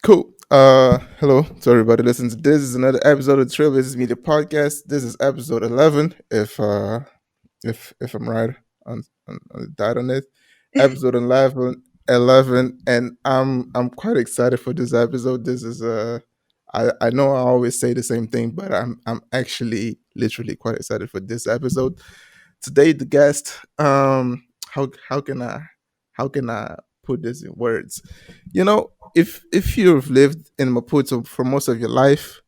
Cool. Hello to everybody listening to this. Is another episode of the Trailblazers Media Podcast. This is episode 11. If I'm right on the date on it, episode 11, and I'm quite excited for this episode. This is I know I always say the same thing, but I'm actually literally quite excited for this episode. Today, the guest. How can I put this in words? If you've lived in Maputo for most of your life,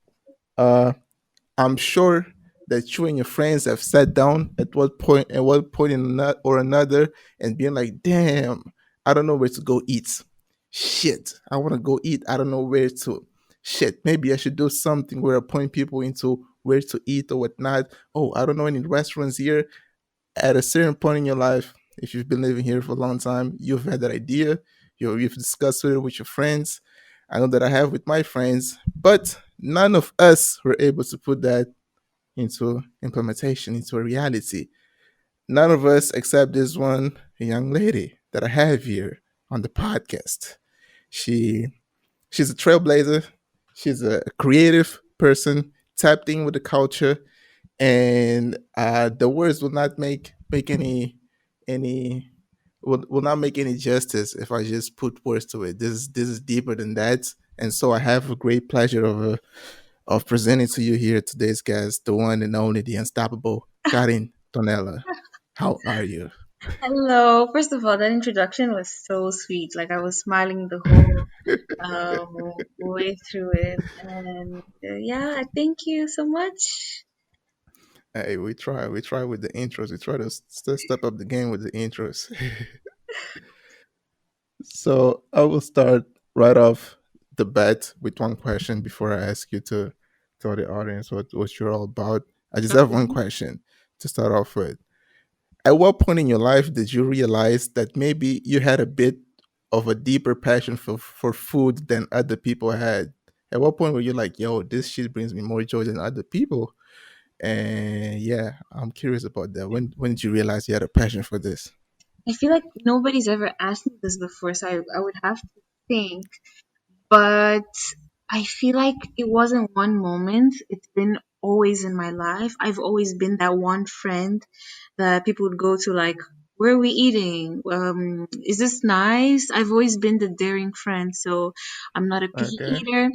uh, I'm sure that you and your friends have sat down at one point or another, and being like, "Damn, I don't know where to go eat. Shit, I want to go eat. I don't know where to. Shit, maybe I should do something where I point people into where to eat or whatnot. Oh, I don't know any restaurants here." At a certain point in your life, if you've been living here for a long time, you've had that idea. You've discussed it with your friends. I know that I have with my friends, but none of us were able to put that into implementation, into a reality. None of us except this one young lady that I have here on the podcast. She she's a trailblazer. She's a creative person, tapped in with the culture, and the words will not make any will not make any justice if I just put words to it. This is deeper than that, and so I have a great pleasure of presenting to you here today's guest, the one and only, the unstoppable Karyn Tonela. How are you? Hello. First of all, that introduction was so sweet. Like I was smiling the whole way through it, and yeah, thank you so much. Hey, we try with the intros. We try to step up the game with the intros. So I will start right off the bat with one question before I ask you to tell the audience what you're all about. I just have one Okay. question to start off with. At what point in your life did you realize that maybe you had a bit of a deeper passion for food than other people had? At what point were you like, yo, this shit brings me more joy than other people? And yeah, I'm curious about that. When did you realize you had a passion for this? I feel like nobody's ever asked me this before, so I would have to think. But I feel like it wasn't one moment. It's been always in my life. I've always been that one friend that people would go to, like, where are we eating? Is this nice? I've always been the daring friend, so I'm not a picky Okay. eater.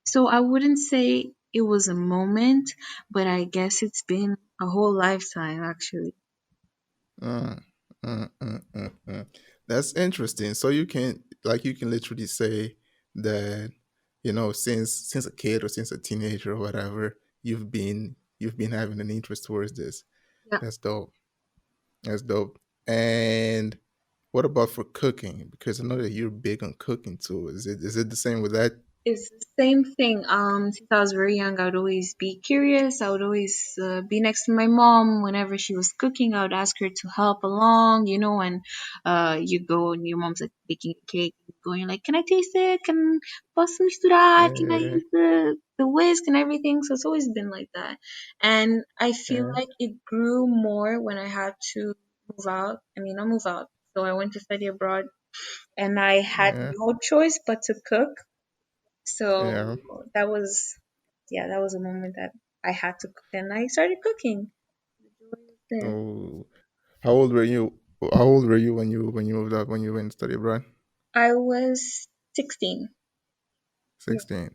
So I wouldn't say it was a moment, but I guess it's been a whole lifetime actually. Mm, mm. That's interesting. So you can literally say that since a kid or since a teenager or whatever you've been having an interest towards this. Yeah. That's dope. That's dope. And what about for cooking? Because I know that you're big on cooking too. Is it the same with that? It's the same thing. Since I was very young, I would always be curious. I would always be next to my mom whenever she was cooking. I would ask her to help along. You know, when you go and your mom's like baking a cake, you go and you're like, "Can I taste it? Can posso misturar? Can I Yeah, use the whisk and everything?" So it's always been like that. And I feel yeah, like it grew more when I had to move out. I mean, not move out. So I went to study abroad, and I had yeah, no choice but to cook. So yeah. that was, yeah, that was a moment that I had to cook, and I started cooking. The joy was there. Oh, how old were you? How old were you when you moved out, when you went to study abroad? I was 16. Yeah. 16.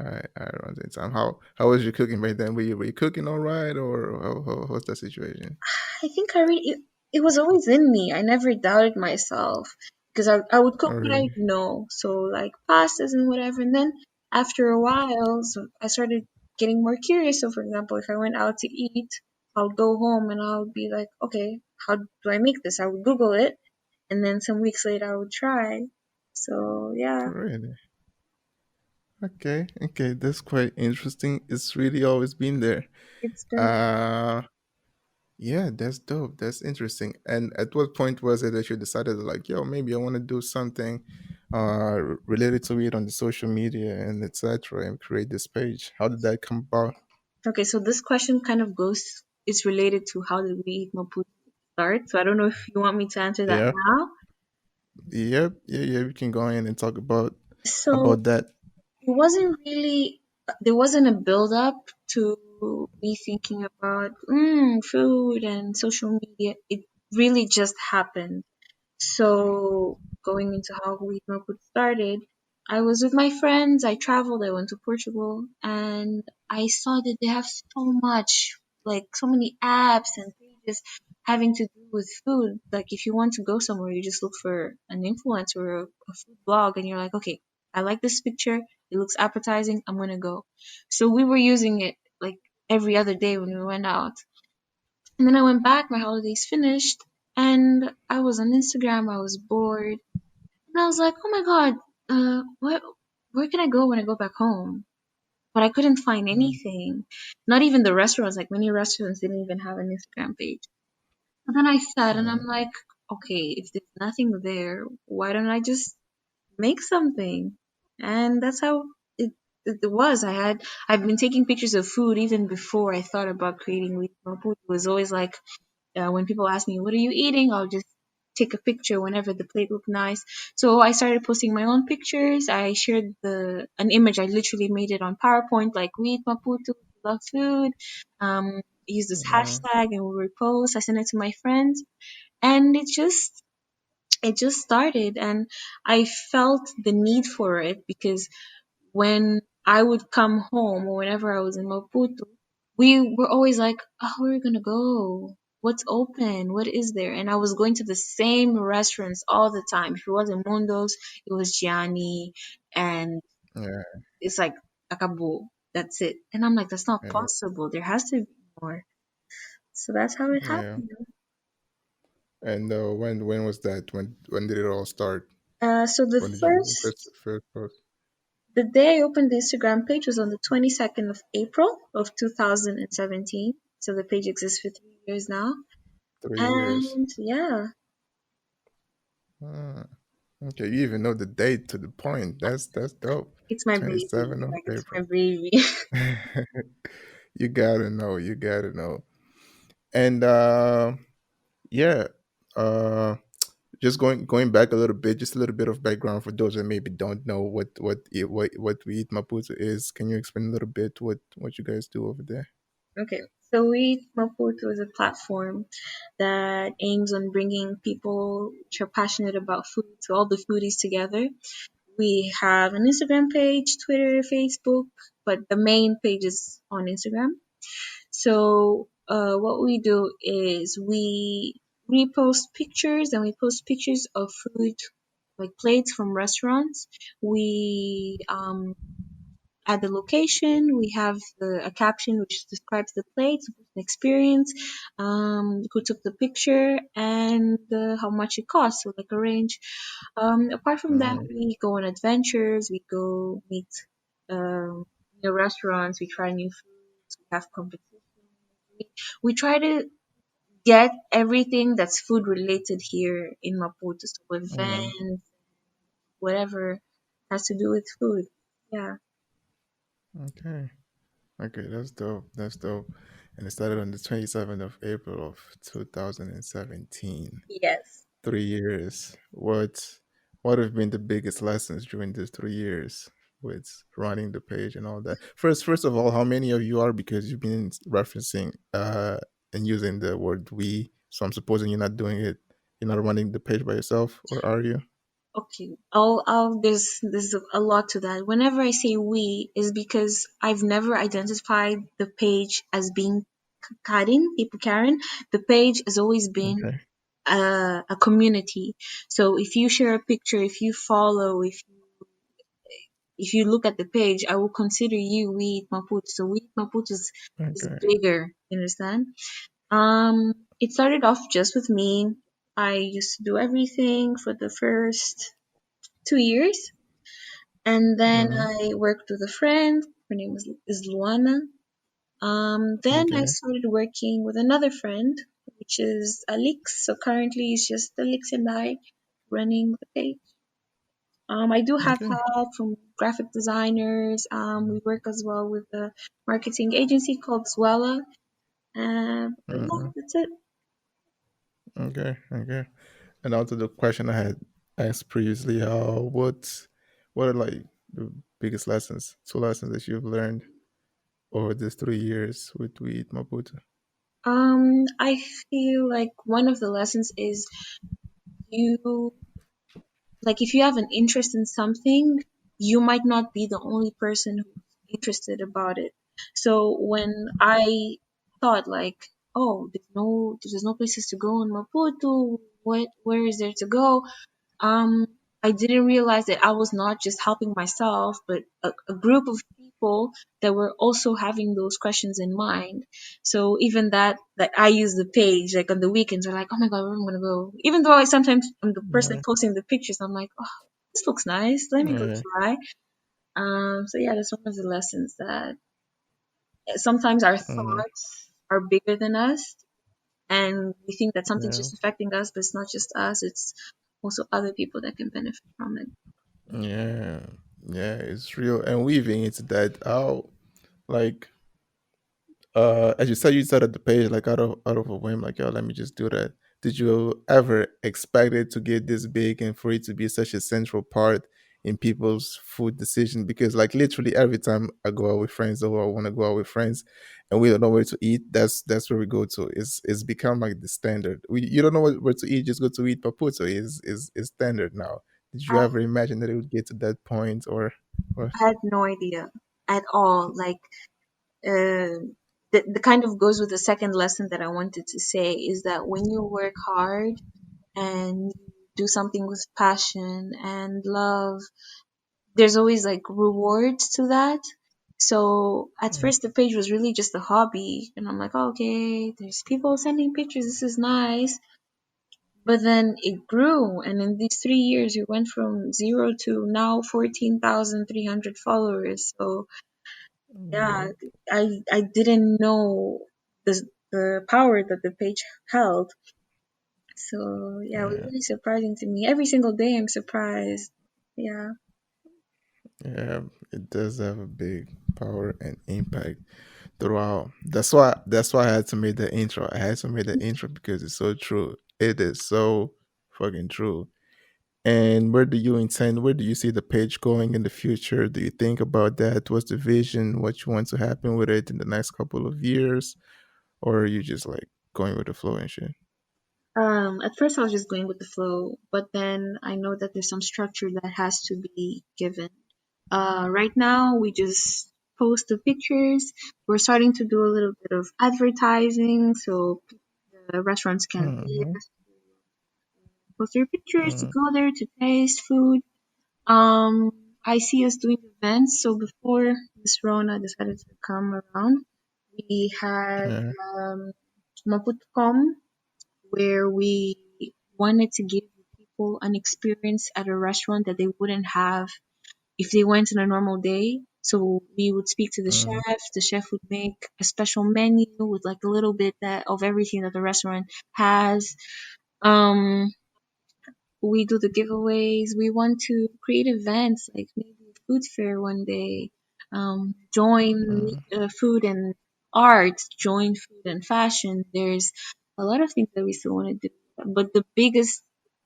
All right, around that time. How was your cooking back then? Were you cooking all right, or what's the situation? I think it was always in me. I never doubted myself because I would Oh cook what I really? know. So like pastas and whatever. And then after a while, so I started getting more curious. So for example, if I went out to eat, I'll go home and I'll be like, okay, how do I make this? I would Google it, and then some weeks later I would try. So yeah, Really? Okay, okay, that's quite interesting. It's really always been there. it's been Uh yeah, that's dope. That's interesting. And at what point was it that you decided like, yo, maybe I want to do something related to it on the social media and etc. and create this page? How did that come about? okay. So this question kind of goes. It's related to how did we eat Maputo start. So I don't know if you want me to answer that Yeah. now. Yep. Yeah, yeah, we can go in and talk about So that. it wasn't really, there wasn't a build up to me thinking about food and social media. It really just happened. So going into how we Maputo started, I was with my friends. I traveled. I went to Portugal, and I saw that they have so much, like so many apps and pages having to do with food. Like if you want to go somewhere, you just look for an influencer or a food blog, and you're like, okay, I like this picture. It looks appetizing. I'm gonna go. So we were using it like every other day when we went out. And then I went back, my holidays finished, and I was on Instagram, I was bored, and I was like, oh my god, where can I go when I go back home? But I couldn't find Mm, anything. Not even the restaurants, like many restaurants didn't even have an Instagram page. And then I sat and I'm mm, like, okay, if there's nothing there, why don't I just make something? And that's how it, it was. I've been taking pictures of food even before I thought about creating Wheat Maputo. It was always like when people ask me, what are you eating? I'll just take a picture whenever the plate looked nice. So I started posting my own pictures. I shared an image. I literally made it on PowerPoint, like we eat Maputo, we love food. Use this yeah, hashtag and we'll repost. I sent it to my friends, and it just started. And I felt the need for it because when I would come home or whenever I was in Maputo, we were always like, oh, where are we gonna go? What's open? What is there? And I was going to the same restaurants all the time. If it wasn't Mundo's, it was Gianni, and yeah, it's like Akabo. That's it. And I'm like, that's not yeah, possible. There has to be more. So that's how it yeah. happened. And when was that? When did it all start? So the When did you first first post? The day I opened the Instagram page was on the 22nd of April of 2017. So the page exists for 3 years now. 3 years. And yeah, Ah, okay, you even know the date to the point. That's dope. it's my Twenty baby. seven of Like it's my April. baby. You gotta know. You gotta know. And yeah, uh, just going back a little bit, just a little bit of background for those that maybe don't know what we eat Maputo is. Can you explain a little bit what you guys do over there? Okay. So we Maputo is a platform that aims on bringing people which are passionate about food, so all the foodies together. We have an Instagram page, Twitter, Facebook, but the main page is on Instagram. So what we do is we repost pictures and we post pictures of food like plates from restaurants. We add the location. We have a caption which describes the plates, the experience, who took the picture, and how much it costs. So like a range. Apart from that, Mm, we go on adventures. We go meet new restaurants. We try new foods. We have competitions. We try to get everything that's food related here in Maputo. So mm, events, whatever has to do with food. Yeah. okay. Okay, that's dope. That's dope. And it started on the 27th of April of 2017. Yes. 3 years. What have been the biggest lessons during these 3 years with running the page and all that? First of all, how many of you are, because you've been referencing and using the word we. So I'm supposing you're not doing it. You're not running the page by yourself, or are you? Okay. There's a lot to that. Whenever I say we, is because I've never identified the page as being Karin, people Karen. The page has always been Okay. a community. So if you share a picture, if you follow, if you look at the page, I will consider you We Maput. So We Maput is Okay. bigger. You understand? It started off just with me. I used to do everything for the first 2 years, and then Mm-hmm. I worked with a friend. Her name is Luana. Then I Okay. started working with another friend, which is Alix. So currently it's just Alix and I running the page. I do have Okay. help from graphic designers. We work as well with a marketing agency called Zwella. But yeah, Mm-hmm. that's it. Okay. Okay. And also the question I had asked previously, what are like the biggest lessons, two lessons that you've learned over these 3 years with Maputo? I feel like one of the lessons is you like if you have an interest in something, you might not be the only person who's interested about it. So when I thought like, oh, there's no places to go in Maputo, where is there to go? um, I didn't realize that I was not just helping myself, but a group of people that were also having those questions in mind. So even that I use the page like on the weekends, are like, oh my god, where am I gonna go? Even though I sometimes I'm the person Yeah, posting the pictures, I'm like, oh, this looks nice. Let me go yeah, try. So yeah, that's one of the lessons that sometimes our mm, thoughts are bigger than us, and we think that something's yeah, just affecting us, but it's not just us. It's also other people that can benefit from it. yeah, yeah. It's real, and weaving into that. How like as you said, you started the page like out of a whim, like yo, let me just do that. Did you ever expect it to get this big and for it to be such a central part in people's food decision? Because like literally every time I go out with friends or I want to go out with friends and we don't know where to eat, that's where we go to. It's become like the standard. You don't know where to eat, just go to eat paputo is standard now. Did you I ever imagine that it would get to that point or had no idea at all. Like, the kind of goes with the second lesson that I wanted to say is that when you work hard and you do something with passion and love, there's always like rewards to that. So at Mm, first the page was really just a hobby, and I'm like, oh, okay, there's people sending pictures. This is nice. But then it grew, and in these 3 years, we went from zero to now 14,300 followers. So yeah, yeah, I didn't know the power that the page held. So yeah, it was yeah, really surprising to me. Every single day, I'm surprised. Yeah. yeah. It does have a big power and impact throughout. That's why I had to make the intro. I had to make the intro because it's so true. It is so fucking true. And where do you see the page going in the future? Do you think about that? What's the vision? What you want to happen with it in the next couple of years? Or are you just like going with the flow and shit? At first I was just going with the flow, but then I know that there's some structure that has to be given. Right now we just post the pictures. We're starting to do a little bit of advertising, so the restaurants can see Mm-hmm. us, post their pictures to Mm-hmm. go there to taste food. Um, I see us doing events. So before this Rona decided to come around, we had Yeah. um, Maputo, where we wanted to give people an experience at a restaurant that they wouldn't have if they went on a normal day. So we would speak to the Mm-hmm. chef. The chef would make a special menu with like a little bit of everything that the restaurant has. Um, we do the giveaways. We want to create events like maybe a food fair one day. Join food and art, join food and fashion. There's a lot of things that we still want to do. But the biggest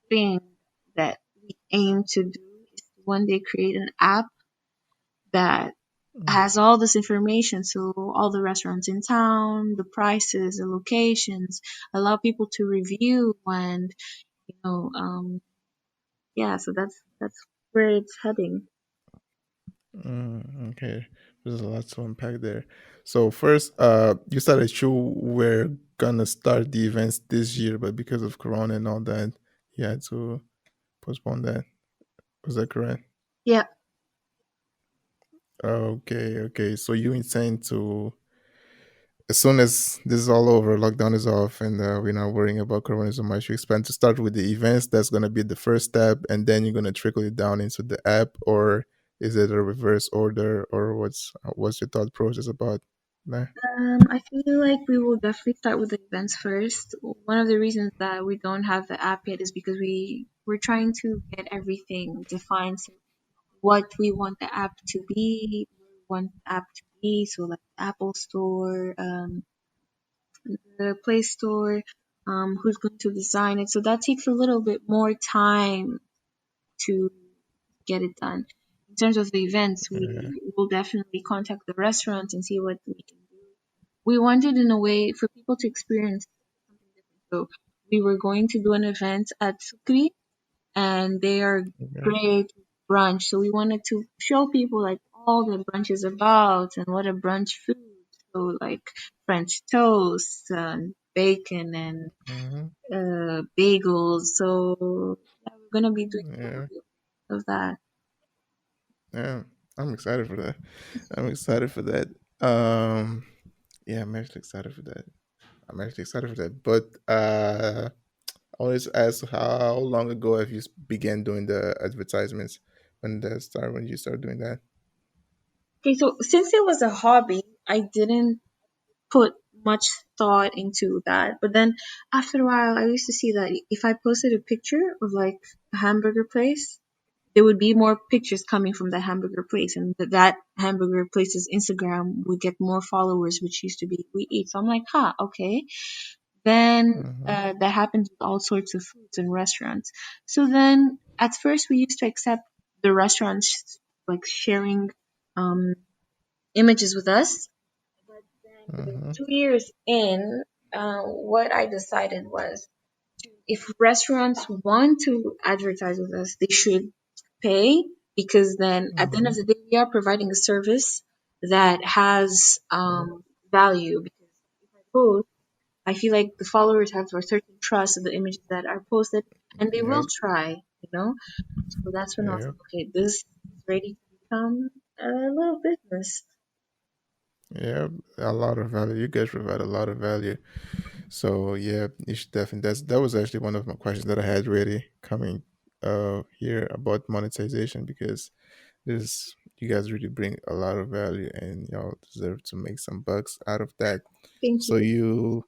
thing that we aim to do is to one day create an app that has all this information. So all the restaurants in town, the prices, the locations, allow people to review and you know yeah, so that's where it's heading. Okay. There's a lot to unpack there. So first, you said that you were gonna start the events this year, but because of Corona and all that, you had to postpone that. Was that correct? Yeah. Okay, okay. So you intend to, as soon as this is all over, lockdown is off, and we're not worrying about Corona so much, you expect to start with the events. That's gonna be the first step, and then you're gonna trickle it down into the app, or is it a reverse order, or what's your thought process about that? I feel like we will definitely start with the events first. One of the reasons that we don't have the app yet is because we're trying to get everything defined. So what we want the app to be, where we want the app to be. So like Apple Store, the Play Store, who's going to design it. So that takes a little bit more time to get it done. terms of the events, yeah, we will definitely contact the restaurant and see what we can do. We wanted in a way for people to experience something different. So we were going to do an event at Sukri, and they are okay, great brunch. So we wanted to show people like all that brunch is about and what a brunch food. So like French toast and bacon and hmm, bagels. So yeah, we're gonna be doing a little yeah, bit of that. yeah. I'm excited for that. I'm excited for that. Um, yeah, I'm actually excited for that. I'm actually excited for that. But I always ask, how long ago have you began doing the advertisements? When you start doing that? Okay, so since it was a hobby, I didn't put much thought into that. But then after a while, I used to see that if I posted a picture of like a hamburger place, there would be more pictures coming from that hamburger place, and that hamburger place's Instagram would get more followers, which used to be we eat. So I'm like, huh, okay. Then Mm-hmm. that happens with all sorts of foods and restaurants. So then at first we used to accept the restaurants like sharing um, images with us. But then Mm-hmm. 2 years in, what I decided was if restaurants want to advertise with us, they should pay because then at the end Mm-hmm. of the day, we are providing a service that has value. Because if I post, I feel like the followers have a certain trust in the images that are posted, and they will Yep. try, you know. So that's when I was Yep. like, okay, this is ready to become a little business. Yep. A lot of value. You guys provide a lot of value. So yeah, you should definitely. That was actually one of my questions that I had ready coming here about monetization, because this you guys really bring a lot of value and y'all deserve to make some bucks out of that. Thank So you.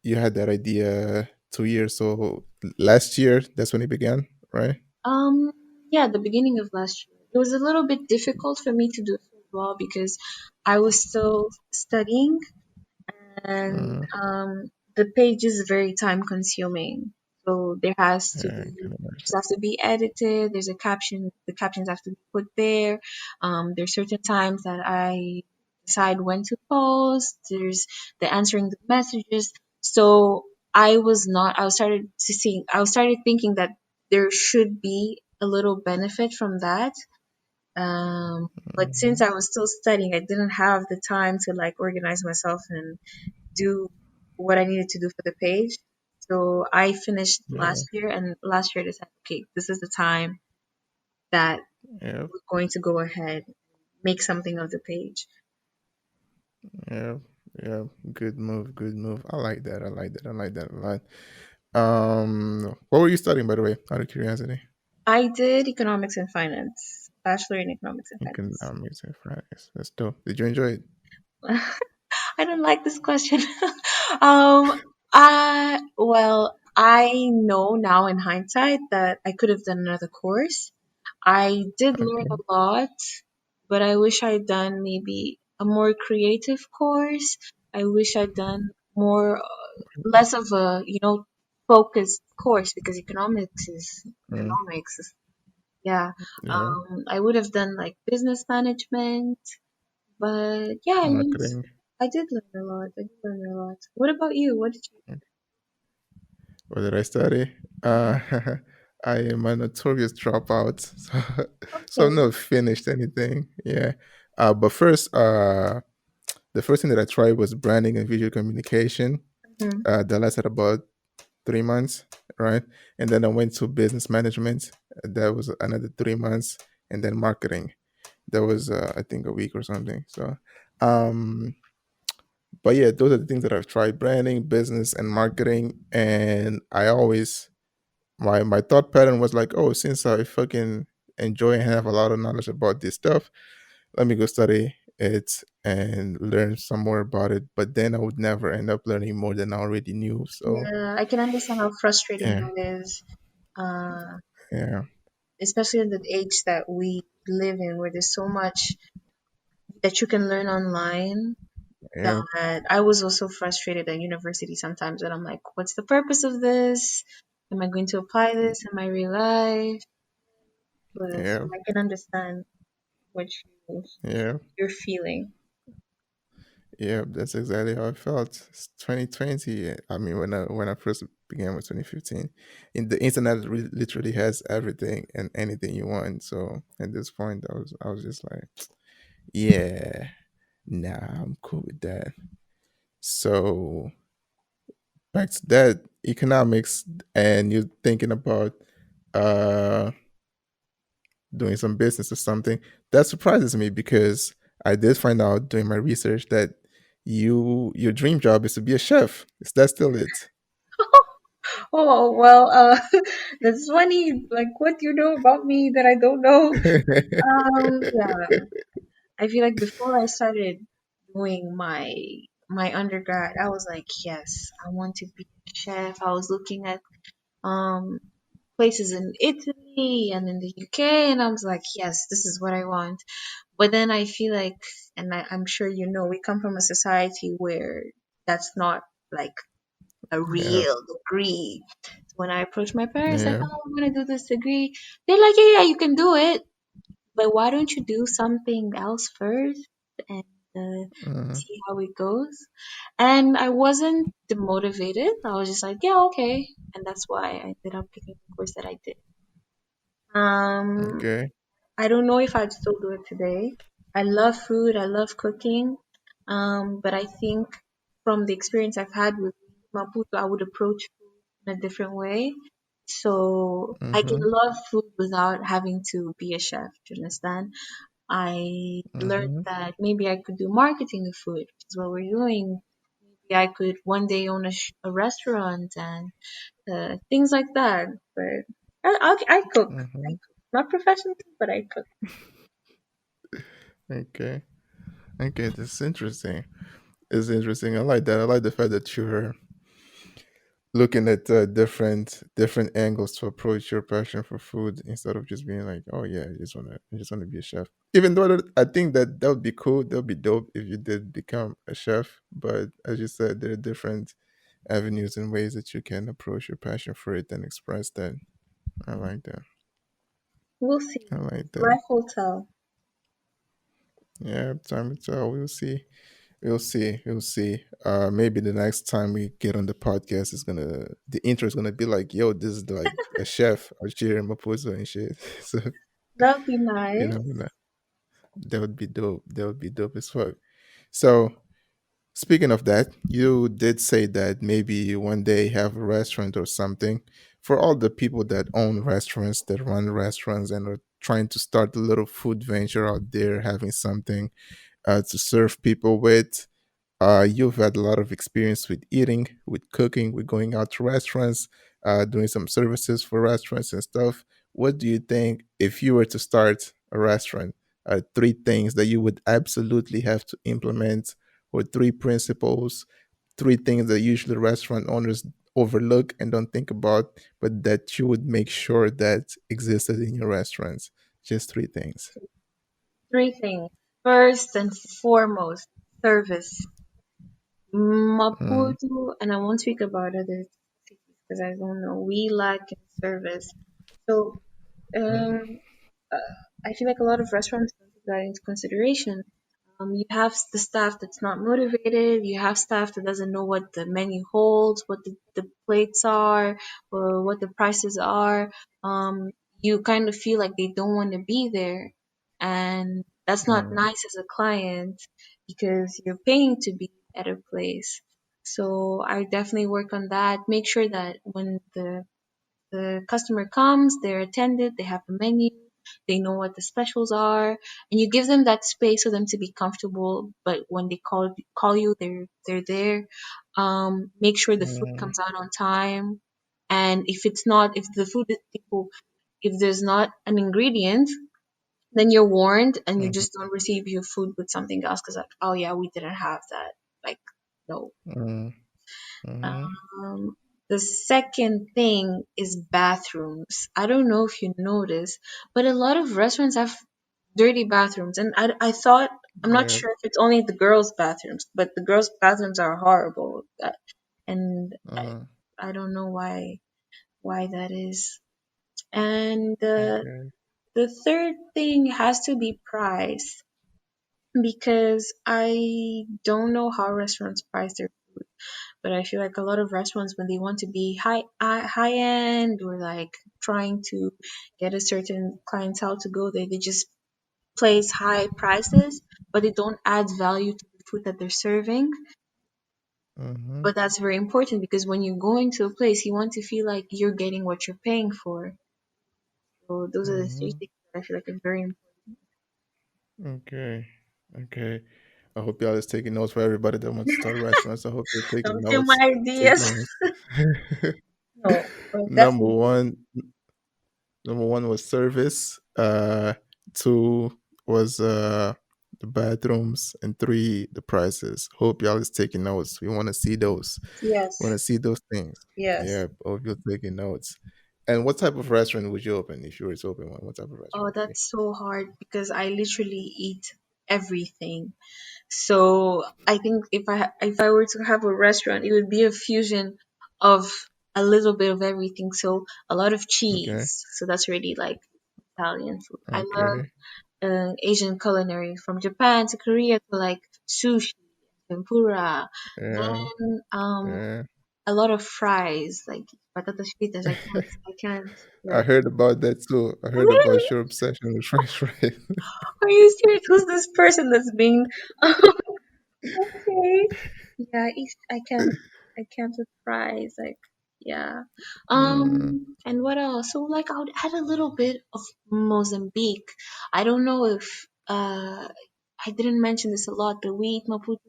you had that idea 2 years. So last year, that's when it began, right? Um, yeah, the beginning of last year. It was a little bit difficult for me to do it as well because I was still studying and Mm, the page is very time consuming. So there has to yeah, I be can pictures imagine. have to be edited. There's a caption. The captions have to be put there. There's certain times that I decide when to post. There's the answering the messages. So I was not. I started to see. I started thinking that there should be a little benefit from that. But since Mhm. I was still studying, I didn't have the time to like organize myself and do what I needed to do for the page. So I finished Yeah, last year, and last year I decided, okay, this is the time that yeah, we're going to go ahead and make something of the page. yeah, yeah. Good move, good move. I like that. I like that. I like that a lot. What were you studying, by the way, out of curiosity? I did economics and finance, bachelor in economics and finance. Economics and finance. That's dope. Did you enjoy it? I don't like this question. um, I know now in hindsight that I could have done another course. I did learn Okay. a lot, but I wish I'd done maybe a more creative course. I wish I'd done more, less of a, focused course because economics is Mm, economics. Yeah. yeah. I would have done like business management, but yeah, I mean, Marketing. I did learn a lot. I did learn a lot. What about you? What did you? What did I study? Uh, I am a notorious dropout, so I've Okay. not finished anything. Yeah. But first, the first thing that I tried was branding and visual communication. Mhm. That lasted about 3 months, right? And then I went to business management. That was another 3 months, and then marketing. That was, I think, a week or something. So, um, but yeah, those are the things that I've tried: branding, business, and marketing. And I always my thought pattern was like, oh, since I fucking enjoy and have a lot of knowledge about this stuff, let me go study it and learn some more about it. But then I would never end up learning more than I already knew. So Yeah, I can understand how frustrating yeah, that is, uh, yeah, especially in the age that we live in, where there's so much that you can learn online. yeah, That I was also frustrated at university sometimes, and I'm like, what's the purpose of this? Am I going to apply this in my real life? but so Yeah, I can understand what yeah, you're feeling. yeah. That's exactly how I felt. It's 2020. I mean, when I first began with 2015, in the internet literally has everything and anything you want. So at this point, I was just like, yeah, nah, I'm cool with that. So back to that economics, and you're thinking about uh doing some business or something. That surprises me because I did find out during my research that your dream job is to be a chef. Is that still it? Oh, well, that's funny. Like, what you know about me that I don't know? Yeah. I feel like before I started doing my undergrad, I was like, yes, I want to be a chef. I was looking at um places in Italy and in the UK, and I was like, yes, this is what I want. But then I feel like, and I'm sure you know, we come from a society where that's not like a Yeah, real degree. So when I approached my parents, like, yeah, oh, I'm gonna do this degree, they're like, yeah, yeah, you can do it, but why don't you do something else first and uh, see how it goes? And I wasn't demotivated. I was just like, yeah, okay. And that's why I ended up picking the course that I did. Um, okay, I don't know if I'd still do it today. I love food. I love cooking. But I think from the experience I've had with Maputo, I would approach food in a different way. So I can mm-hmm, love food without having to be a chef. Do you understand? I learned mm-hmm, that maybe I could do marketing of food, which is what we're doing. Maybe I could one day own a restaurant and things like that. But I cook. I mm-hmm. cook. Not professionally, but I cook. Okay, okay, that's interesting. It's interesting. I like that. I like the fact that you're looking at different angles to approach your passion for food instead of just being like, oh yeah, I just wanna be a chef. Even though I think that would be cool, that would be dope if you did become a chef. But as you said, there are different avenues and ways that you can approach your passion for it and express that. I like that. We'll see. I like that. Life will tell. Yeah, time will tell. We'll see. We'll see. We'll see. Maybe the next time we get on the podcast is gonna the intro is gonna be like, "Yo, this is like a chef out here in Maputo and shit." So That would be you nice. know, that would be dope. That would be dope as fuck. So speaking of that, you did say that maybe one day have a restaurant or something. For all the people that own restaurants, that run restaurants, and are trying to start a little food venture out there, having something to serve people with. You've had a lot of experience with eating, with cooking, with going out to restaurants, doing some services for restaurants and stuff. What do you think if you were to start a restaurant? Three things that you would absolutely have to implement, or three principles, three things that usually restaurant owners overlook and don't think about, but that you would make sure that existed in your restaurants. Just three things. Three things. First and foremost, service. Mm, Maputo, and I won't speak about other cities because I don't know. We lack in service. So um, uh, I feel like a lot of restaurants don't take that into consideration. You have the staff that's not motivated. You have staff that doesn't know what the menu holds, what the plates are, or what the prices are. You kind of feel like they don't want to be there, and that's not mm, nice as a client because you're paying to be at a place. So I definitely work on that. Make sure that when the customer comes, they're attended, they have a menu, they know what the specials are, and you give them that space for them to be comfortable. But when they call you, they're there. Make sure the food mm, comes out on time, and if the food is people, if there's not an ingredient, then you're warned, and you mm, just don't receive your food with something else because like, oh yeah, we didn't have that. Like, no. mm, mm, The second thing is bathrooms. I don't know if you notice, but a lot of restaurants have dirty bathrooms. And I thought, I'm not yeah. sure if it's only the girls' bathrooms, but the girls' bathrooms are horrible. And Uh, I don't know why that is. And okay. The third thing has to be price because I don't know how restaurants price their food, but I feel like a lot of restaurants when they want to be high end or like trying to get a certain clientele to go there, they just place high prices, but they don't add value to the food that they're serving. Mm-hmm. But that's very important because when you're going to a place, you want to feel like you're getting what you're paying for. So those are the three Mm-hmm. things that I feel like are very important. Okay. Okay. I hope y'all is taking notes for everybody that wants to start restaurants. I hope you're taking Don't steal my notes. Take ideas. notes. No, but number definitely one, number one was service. Two was the bathrooms, and three the prices. Hope y'all is taking notes. We want to see those. Want yes, to see those things. yes. Yeah. Hope you're taking notes. And what type of restaurant would you open if you were to open one? What type of restaurant Oh, would it be? that's so hard because I literally eat everything. So I think if I were to have a restaurant, it would be a fusion of a little bit of everything. So a lot of Okay. cheese. So that's really like Italian food. I love Okay. Asian culinary from Japan to Korea to like sushi, tempura. Yeah. Then Yeah. a lot of fries like patatas fritas. I can't I like. heard about that too. I heard Really? about your obsession with french fries. Are you serious? Who's this person that's being okay? Yeah, I can't with fries. Like, yeah. Mm, And what else? So like I would add a little bit of Mozambique. I don't know if I didn't mention this a lot, but we eat Maputo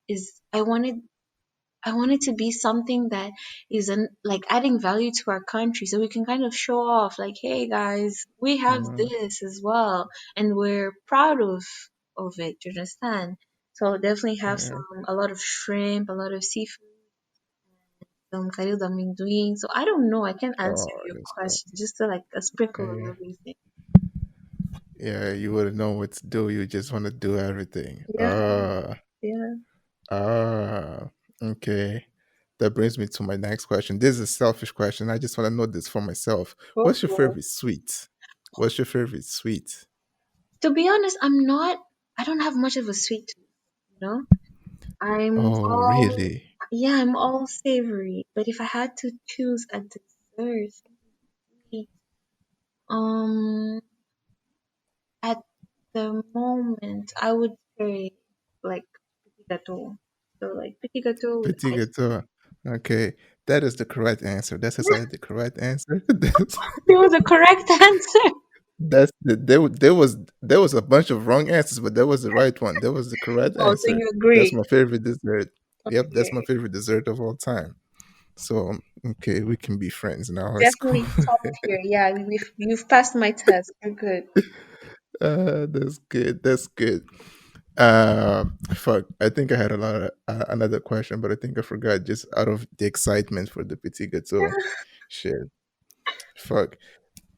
is I want it to be something that is like adding value to our country so we can kind of show off like, hey guys, we have mm, this as well and we're proud of it, you understand? So I'll definitely have yeah. a lot of shrimp, a lot of seafood, some caril doing. So I don't know, I can't answer Oh, your that's good. question. Just like a sprinkle of Yeah. everything. Yeah, you wouldn't know what to do. You just want to do everything. Yeah, yeah. Okay. That brings me to my next question. This is a selfish question. I just want to know this for myself. Go What's your for it. favorite sweet? What's your favorite sweet? To be honest, I don't have much of a sweet tooth, you know? I'm Oh, all, really? yeah, I'm all savory. But if I had to choose a dessert, sweet, um, at the moment, I would say like petit gâteau. So like petit gâteau with Petit ice. gâteau. Okay. That is the correct answer. That's exactly the correct answer. That's It was a correct answer. That's there was a bunch of wrong answers, but that was the right one. That was the correct Oh, so answer. you That's agree? my favorite dessert. Yep, that's my Okay, favorite dessert of all time. So okay, we can be friends now. It's cool. definitely top tier. Yeah, you've passed my test. You're good. That's good. That's good. Fuck. I think I had a lot of another question, but I think I forgot just out of the excitement for the petit gâteau. Shit. Fuck.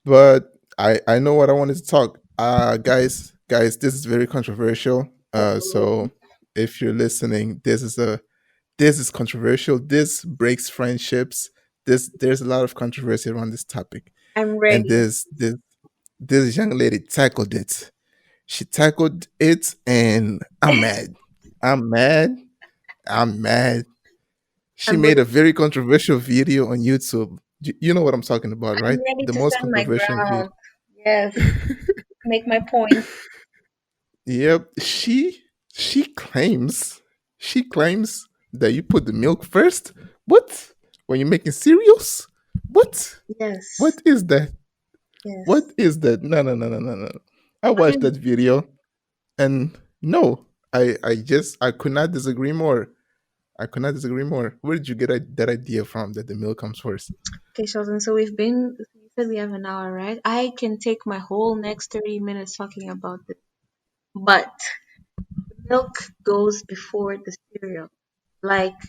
But I know what I wanted to talk. Guys, this is very controversial. So if you're listening, this is controversial. This breaks friendships. There's a lot of controversy around this topic. I'm And ready. this young lady tackled it. She tackled it, and I'm mad. I'm mad. I'm mad. She I'm made ready. a very controversial video on YouTube. You know what I'm talking about, I'm right? ready The to most stand my controversial video. ground. Yes, make my point. Yep. She claims that you put the milk first. What? When you're making cereals? What? Yes, What is that? What yes. is that? No, no, no, no, no, no. I I watched am that video, and no, I could not disagree more. I could not disagree more. Where did you get that idea from that the milk comes first? okay, Sheldon. So you said we have an hour, right? I can take my whole next 30 minutes talking about this. But milk goes before the cereal. Like,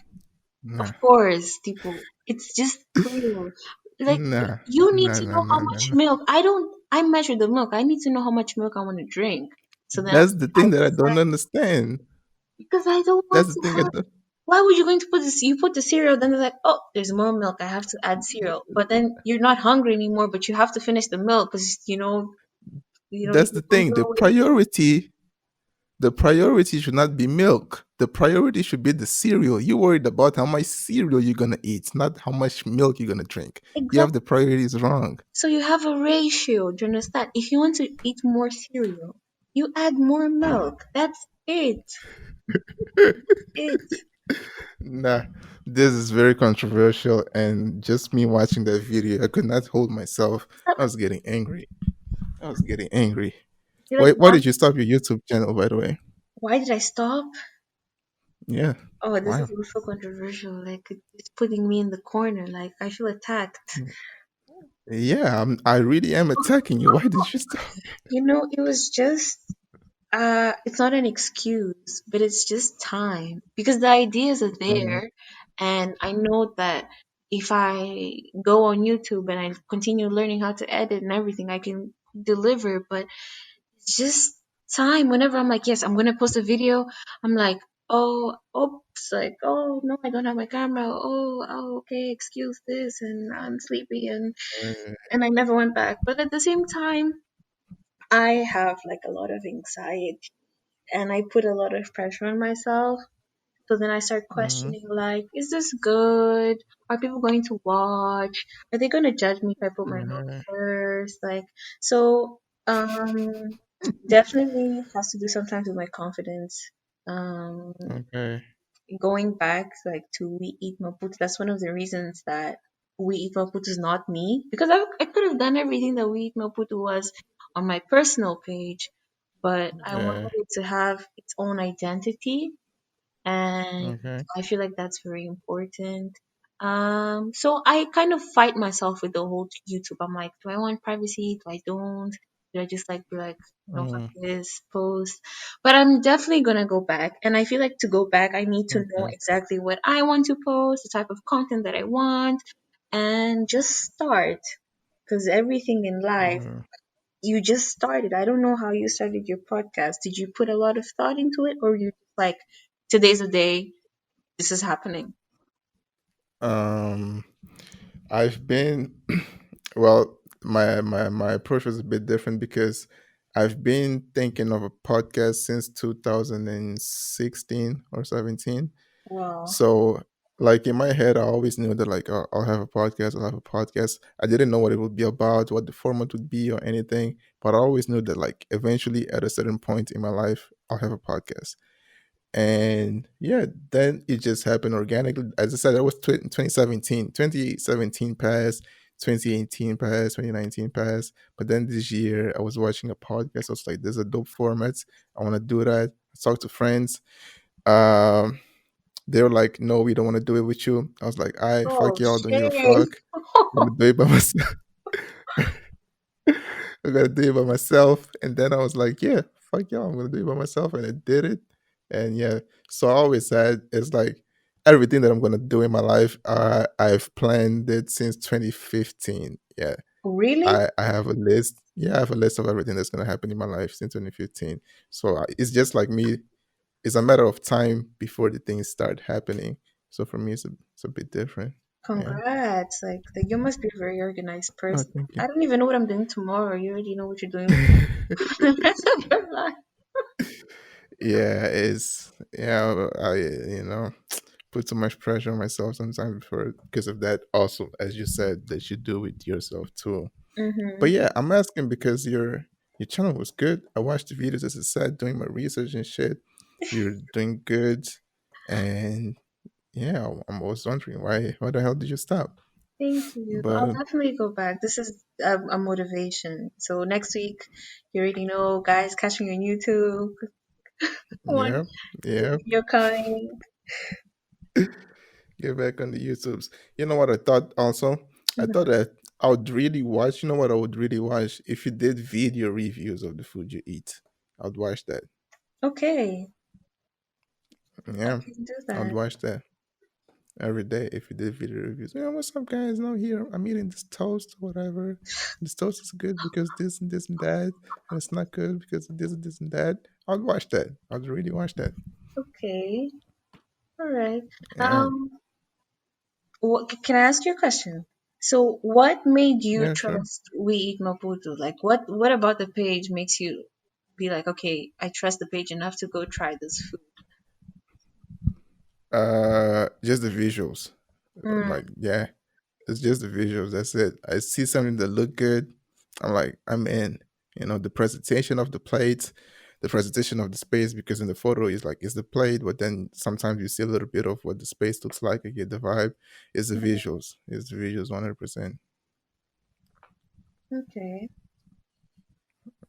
of Nah, course, people, it's just clear. Like, nah, you need nah, to nah, know how nah, nah, much nah. milk. I measure the milk. I need to know how much milk I want to drink. So then That's the I thing that I don't decide understand. because I don't That's want the to thing I have. don't. Why would you going to put this? You put the cereal, then they're like, oh, there's more milk. I have to add cereal. But then you're not hungry anymore, but you have to finish the milk because That's You the don't thing. throw away the food. The priority should not be milk. The priority should be the cereal. You worried about how much cereal you're gonna eat, not how much milk you're gonna drink. You have the Exactly. priorities wrong. So you have a ratio. Do you understand? If you want to eat more cereal, you add more milk. That's it. It. Nah, this is very controversial, and just me watching that video, I could not hold myself. So, I was getting angry. I was getting angry. you're like, Wait, why did you stop your YouTube channel, by the way? why did I stop? Yeah. Oh, this Wow. is also controversial. Like, it's putting me in the corner. Like, I feel attacked. Yeah, I really am attacking you. Why did you stop? It was just, it's not an excuse, but it's just time. Because the ideas are Mhm, there. And I know that if I go on YouTube and I continue learning how to edit and everything, I can deliver. But it's just time. Whenever I'm like, yes, I'm gonna post a video, I'm like, oh, oops, like, oh no, I don't have my camera. Oh, okay, excuse this, and I'm sleepy, uh, and I never went back. But at the same time, I have like a lot of anxiety, and I put a lot of pressure on myself. So then I start mhm, questioning, like, is this good? Are people going to watch? Are they going to judge me if I put my nose mhm, first? Like, so, um, definitely has to do sometimes with my confidence. Um, okay. Going back, like, to We Eat Maputo, that's one of the reasons that We Eat Maputo is not me. Because I could have done everything that We Eat Maputo was on my personal page, but I Yeah. wanted it to have its own identity, and Okay. I feel like that's very important. So I kind of fight myself with the whole YouTube. I'm like, do I want privacy? Do I don't? Do I just like be like, no, fuck Mm, this, post? But I'm definitely gonna go back, and I feel like to go back, I need to know okay. exactly what I want to post, the type of content that I want, and just start. Because everything in life, Mm. you just started. I don't know how you started your podcast. Did you put a lot of thought into it, or you just like, today's a day, this is happening? Um, I've been well. My approach was a bit different because I've been thinking of a podcast since 2016 or 17. Wow. So, like in my head, I always knew that like I'll have a podcast. I'll have a podcast. I didn't know what it would be about, what the format would be, or anything. But I always knew that like eventually, at a certain point in my life, I'll have a podcast. And yeah, then it just happened organically. As I said, that was 2017. 2017 passed, 2018 passed, 2019 passed. But then this year, I was watching a podcast. I was like, there's a dope format. I want to do that. I talked to friends. Um, they were like, no, we don't want to do it with you. I was like, I Oh fuck y'all, don't give a shit. fuck. I'm gonna do it by myself. I gotta do it by myself. And then I was like, yeah, fuck y'all, I'm gonna do it by myself. And I did it. And yeah, so I always said it's like everything that I'm gonna do in my life, I've planned it since 2015. Yeah. Really? I have a list. Yeah, I have a list of everything that's gonna happen in my life since 2015. So it's just like me. It's a matter of time before the things start happening. So for me, it's a bit different. Yeah. Congrats. Like you must be a very organized Oh, person. thank you. I don't even know what I'm doing tomorrow. You already know what you're doing for the rest of your life. Yeah, it's yeah. I put too much pressure on myself sometimes for because of that. Also, as you said, that you do it yourself too. But Mm-hmm. yeah, I'm asking because your channel was good. I watched the videos as I said, doing my research and shit. You're doing good, and yeah, I was wondering why the hell did you stop? Thank you. I'll But definitely go back. This is a motivation. So next week, you already know, guys, catch me on YouTube. One yeah, yeah, video coming. get back on the YouTubes. You know what I thought also? I thought that I would really watch. You know what I would really watch if you did video reviews of the food you eat. I'd watch that. Okay, I Yeah, can do I'd that. watch that every day if you did video reviews. What's up, guys? Now here I'm eating this toast or whatever. This toast is good because this and that, and it's not good because of this and that. I'd watch that. I'd really watch that. Okay, all right. Yeah, Can I ask you a question? So, what made you Yeah, sure. trust We Eat Maputo? Like, what about the page makes you be like, okay, I trust the page enough to go try this food? Just the visuals. Mm, Like, yeah, it's just the visuals. That's it. I see something that look good. I'm like, I'm in. The presentation of the plate, the presentation of the space, because in the photo is like it's the plate, but then sometimes you see a little bit of what the space looks like. You get the vibe. It's the visuals. It's the visuals, 100%. okay.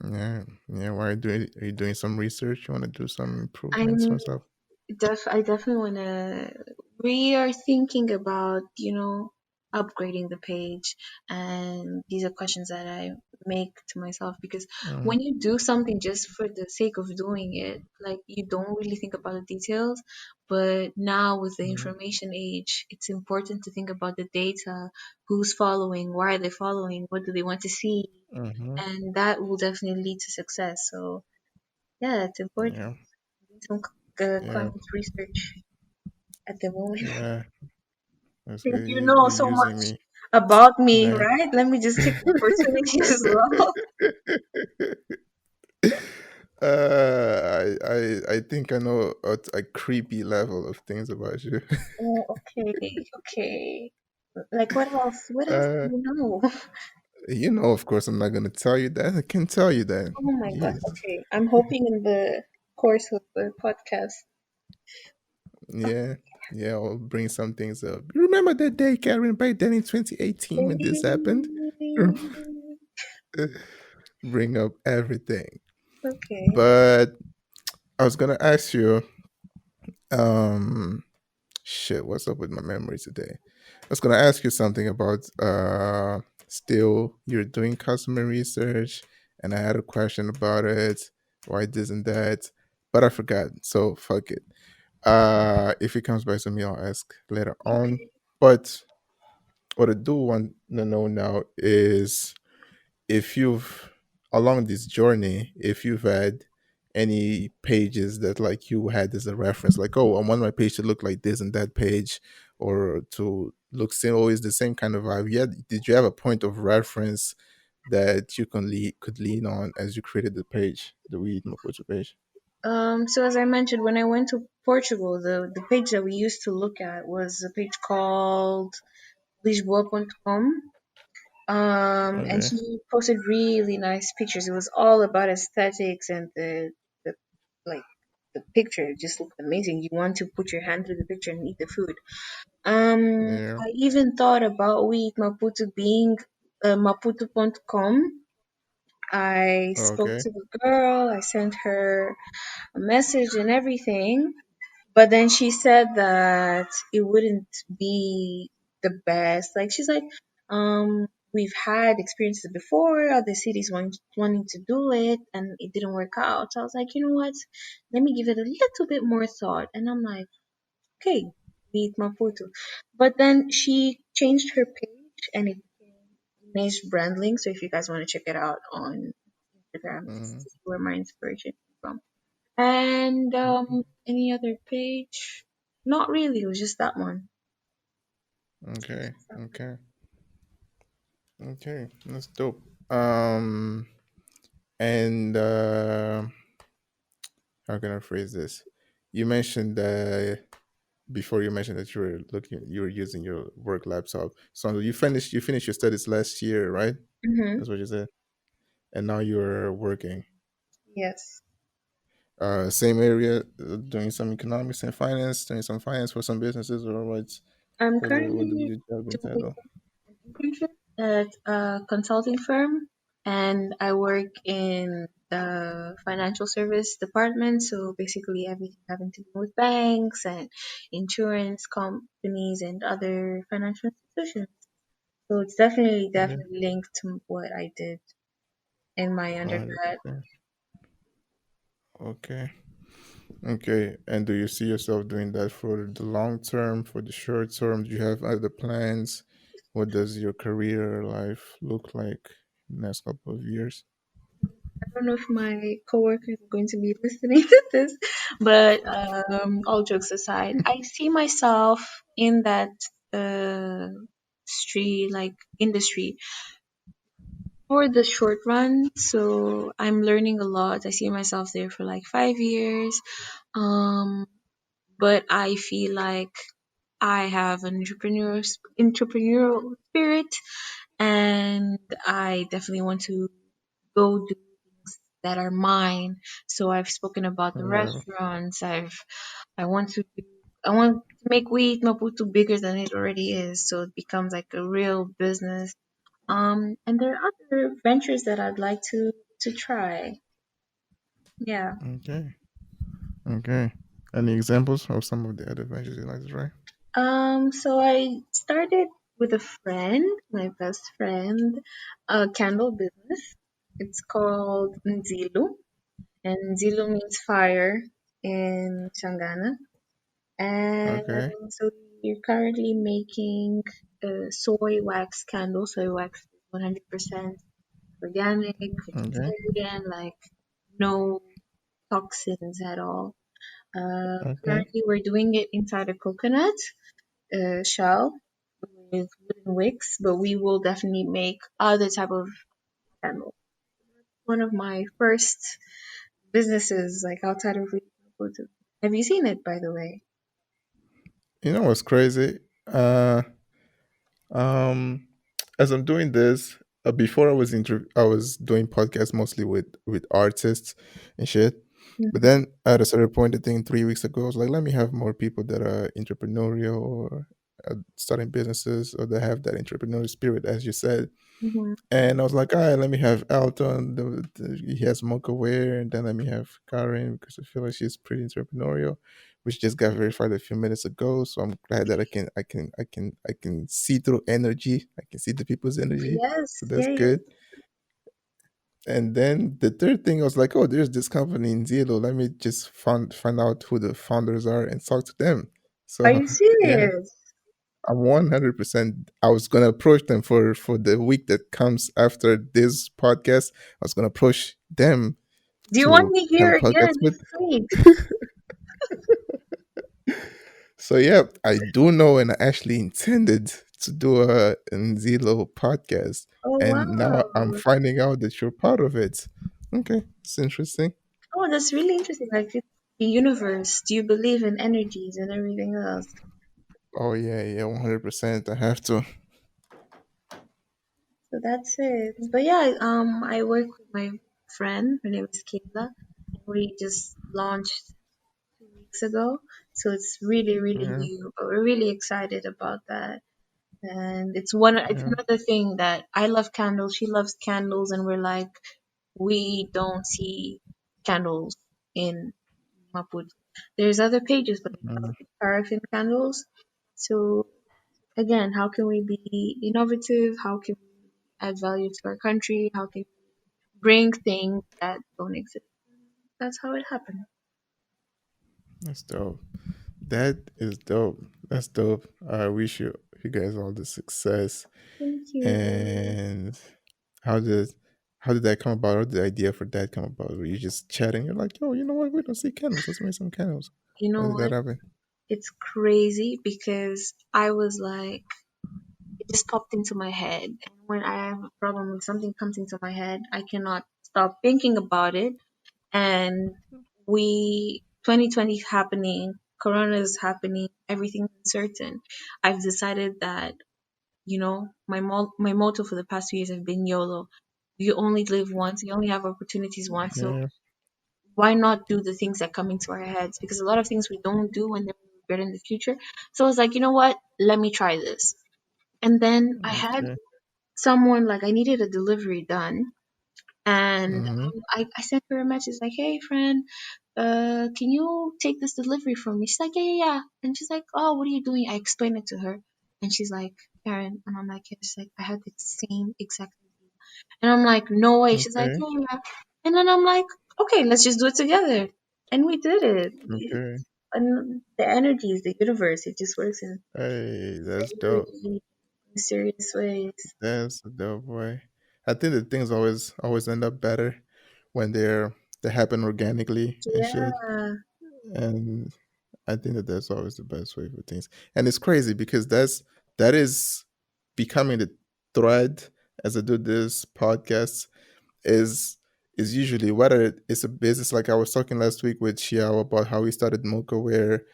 Yeah, yeah. Why are you doing? Are you doing some research? You want to do some improvements I'm or stuff? I definitely wanna. We are thinking about, upgrading the page, and these are questions that I make to myself because Mm-hmm. when you do something just for the sake of doing it, like you don't really think about the details. But now with the information age, it's important to think about the data, who's following, why are they following, what do they want to see, Mm-hmm. and that will definitely lead to success. So yeah, it's important. Yeah, Some yeah, client research at the moment. yeah. That's Since good. you know You're so using much me. about me, Yeah. right? Let me just take the opportunity as well. I think I know a creepy level of things about you. Oh, okay, okay. Like what else? What else do uh, you know? of course, I'm not gonna tell you that. I can tell you that. Oh my God. Yes. Okay. I'm hoping in the course of the podcast. Yeah. Yeah. I'll bring some things up. You remember that day, Karen, back then in 2018 when this happened? Bring up everything. Okay. But I was gonna ask you. Um, Shit, what's up with my memory today? I was gonna ask you something about still you're doing customer research and I had a question about it, why this and that, but I forgot. So fuck it. If it comes back to me, I'll ask later on. Okay. But what I do want to know now is if you've along this journey, if you've had any pages that like you had as a reference, like, oh, I want my page to look like this and that page, or to look same always the same kind of vibe. Yeah, did you have a point of reference that you could lean on as you created the page, the Weed Maputo page? So as I mentioned, when I went to Portugal, the page that we used to look at was a page called lisboa.com. And Okay. she posted really nice pictures. It was all about aesthetics, and the like the picture just looked amazing. You want to put your hand through the picture and eat the food. Yeah. I even thought about We Eat Maputo being maputo.com. I spoke Okay. to the girl, I sent her a message and everything, but then she said that it wouldn't be the best. Like she's like, we've had experiences before, other cities wanting to do it, and it didn't work out. So I was like, you know what? Let me give it a little bit more thought. And I'm like, okay, beat Maputo. But then she changed her page, and it became Niche Brandling. So if you guys want to check it out on Instagram, this Hmm. is where my inspiration came from. And any other page? Not really. It was just that one. Okay. Okay. Okay. That's dope. And how can I phrase this? You mentioned before you mentioned that you were using your work laptop. So you finished your studies last year, right? Mm-hmm. That's what you said. And now you're working. Yes. Same area, doing some economics and finance, doing some finance for some businesses, or I'm what would currently your job doing entail? an internship at a consulting firm, and I work in the financial service department. So basically, everything having to do with banks and insurance companies and other financial institutions. So it's definitely, Yeah, definitely linked to what I did in my undergrad. 100%. Okay. Okay. And do you see yourself doing that for the long term, for the short term? Do you have other plans? What does your career life look like next couple of years? I don't know if my coworkers are going to be listening to this, but all jokes aside, I see myself in that. like industry for the short run. So I'm learning a lot. I see myself there for like 5 years. Um, but I feel like I have an entrepreneurial spirit, and I definitely want to go do things that are mine. So I've spoken about the Yeah. restaurants. I want to I want to make Wheat Maputo bigger than it already is, so it becomes like a real business. And there are other ventures that I'd like to try. Yeah. Okay. Okay. Any examples of some of the other ventures you like to try? So I started with a friend, my best friend, a candle business. It's called Nzilu, and Nzilu means fire in Shangana. And Okay. so we're currently making soy wax candle. Soy wax is 100% organic, Okay. vegetarian, like no toxins at all. Okay. Currently, we're doing it inside a coconut shell with wooden wicks, but we will definitely make other type of candle. One of my first businesses, like outside of retail. Have you seen it, by the way? You know what's crazy? Um, as I'm doing this, before I was doing podcasts mostly with artists and shit. But Mhm, then at a certain point, I think 3 weeks ago, I was like, let me have more people that are entrepreneurial or starting businesses or that have that entrepreneurial spirit, as you said. mhm. And I was like, all right, let me have Alton. He has Mocha Wear, and then let me have Karen because I feel like she's pretty entrepreneurial, which just got verified a few minutes ago. So I'm glad that I can see through energy. I can see the people's energy. So Yes, that's yeah, yeah. good. And then the third thing, I was like, oh, there's this company in Zillow. Let me just find out who the founders are and talk to them. Are So you yeah, serious? I'm 100%. I was gonna approach them for the week that comes after this podcast. I was gonna approach them Do you want to me have a here podcast again? with. Sweet. So yeah, I do know, and I actually intended to do a Zillow podcast, Oh and now I'm wow. finding out that you're part of it. Okay, it's interesting. Oh, that's really interesting. Like it's the universe. Do you believe in energies and everything else? Oh yeah, yeah, 100%. I have to. So that's it. But yeah, I work with my friend. Her name is Kayla. We just launched 2 weeks ago, so it's really, really Yeah, new. But we're really excited about that. And it's yeah. another thing that I love candles. She loves candles, and we're like, we don't see candles in Maputo. There's other pages, but they Mm. love paraffin candles. So again, how can we be innovative? How can we add value to our country? How can we bring things that don't exist? That's how it happened. That's dope. That is dope. That's dope. I wish you guys all the success. Thank you. And how did how did that come about? Or the idea for that come about? Were you just chatting? You're like, yo, you know what? We don't see candles. Let's make some candles. You How know did that what? happen? It's crazy because I was like, it just popped into my head. And when I have a problem, when something comes into my head, I cannot stop thinking about it. And 2020 is happening, Corona is happening, everything's uncertain. I've decided that, my motto for the past 2 years have been YOLO. You only live once, you only have opportunities once. So Yeah. why not do the things that come into our heads? Because a lot of things we don't do and then we regret in the future. So I was like, you know what? Let me try this. And then I had Okay. someone, like, I needed a delivery done. And Mm-hmm. I sent her a message like, hey, friend, can you take this delivery for me? She's like, yeah, yeah, yeah. And she's like, oh, what are you doing? I explained it to her. And she's like, Karen. And I'm like, yeah. She's like, I had the same exact idea. And I'm like, no way. She's like, Okay. yeah, yeah. And then I'm like, okay, let's just do it together. And we did it. Okay. And the energies, the universe, it just works in Hey, that's very, dope. very mysterious ways. That's a dope boy. I think that things always end up better when they happen organically and shit. Yeah. And I think that that's always the best way for things. And it's crazy because that is becoming the thread as I do this podcast is usually whether it's a business, like I was talking last week with Xiao about how he started Mocha Wear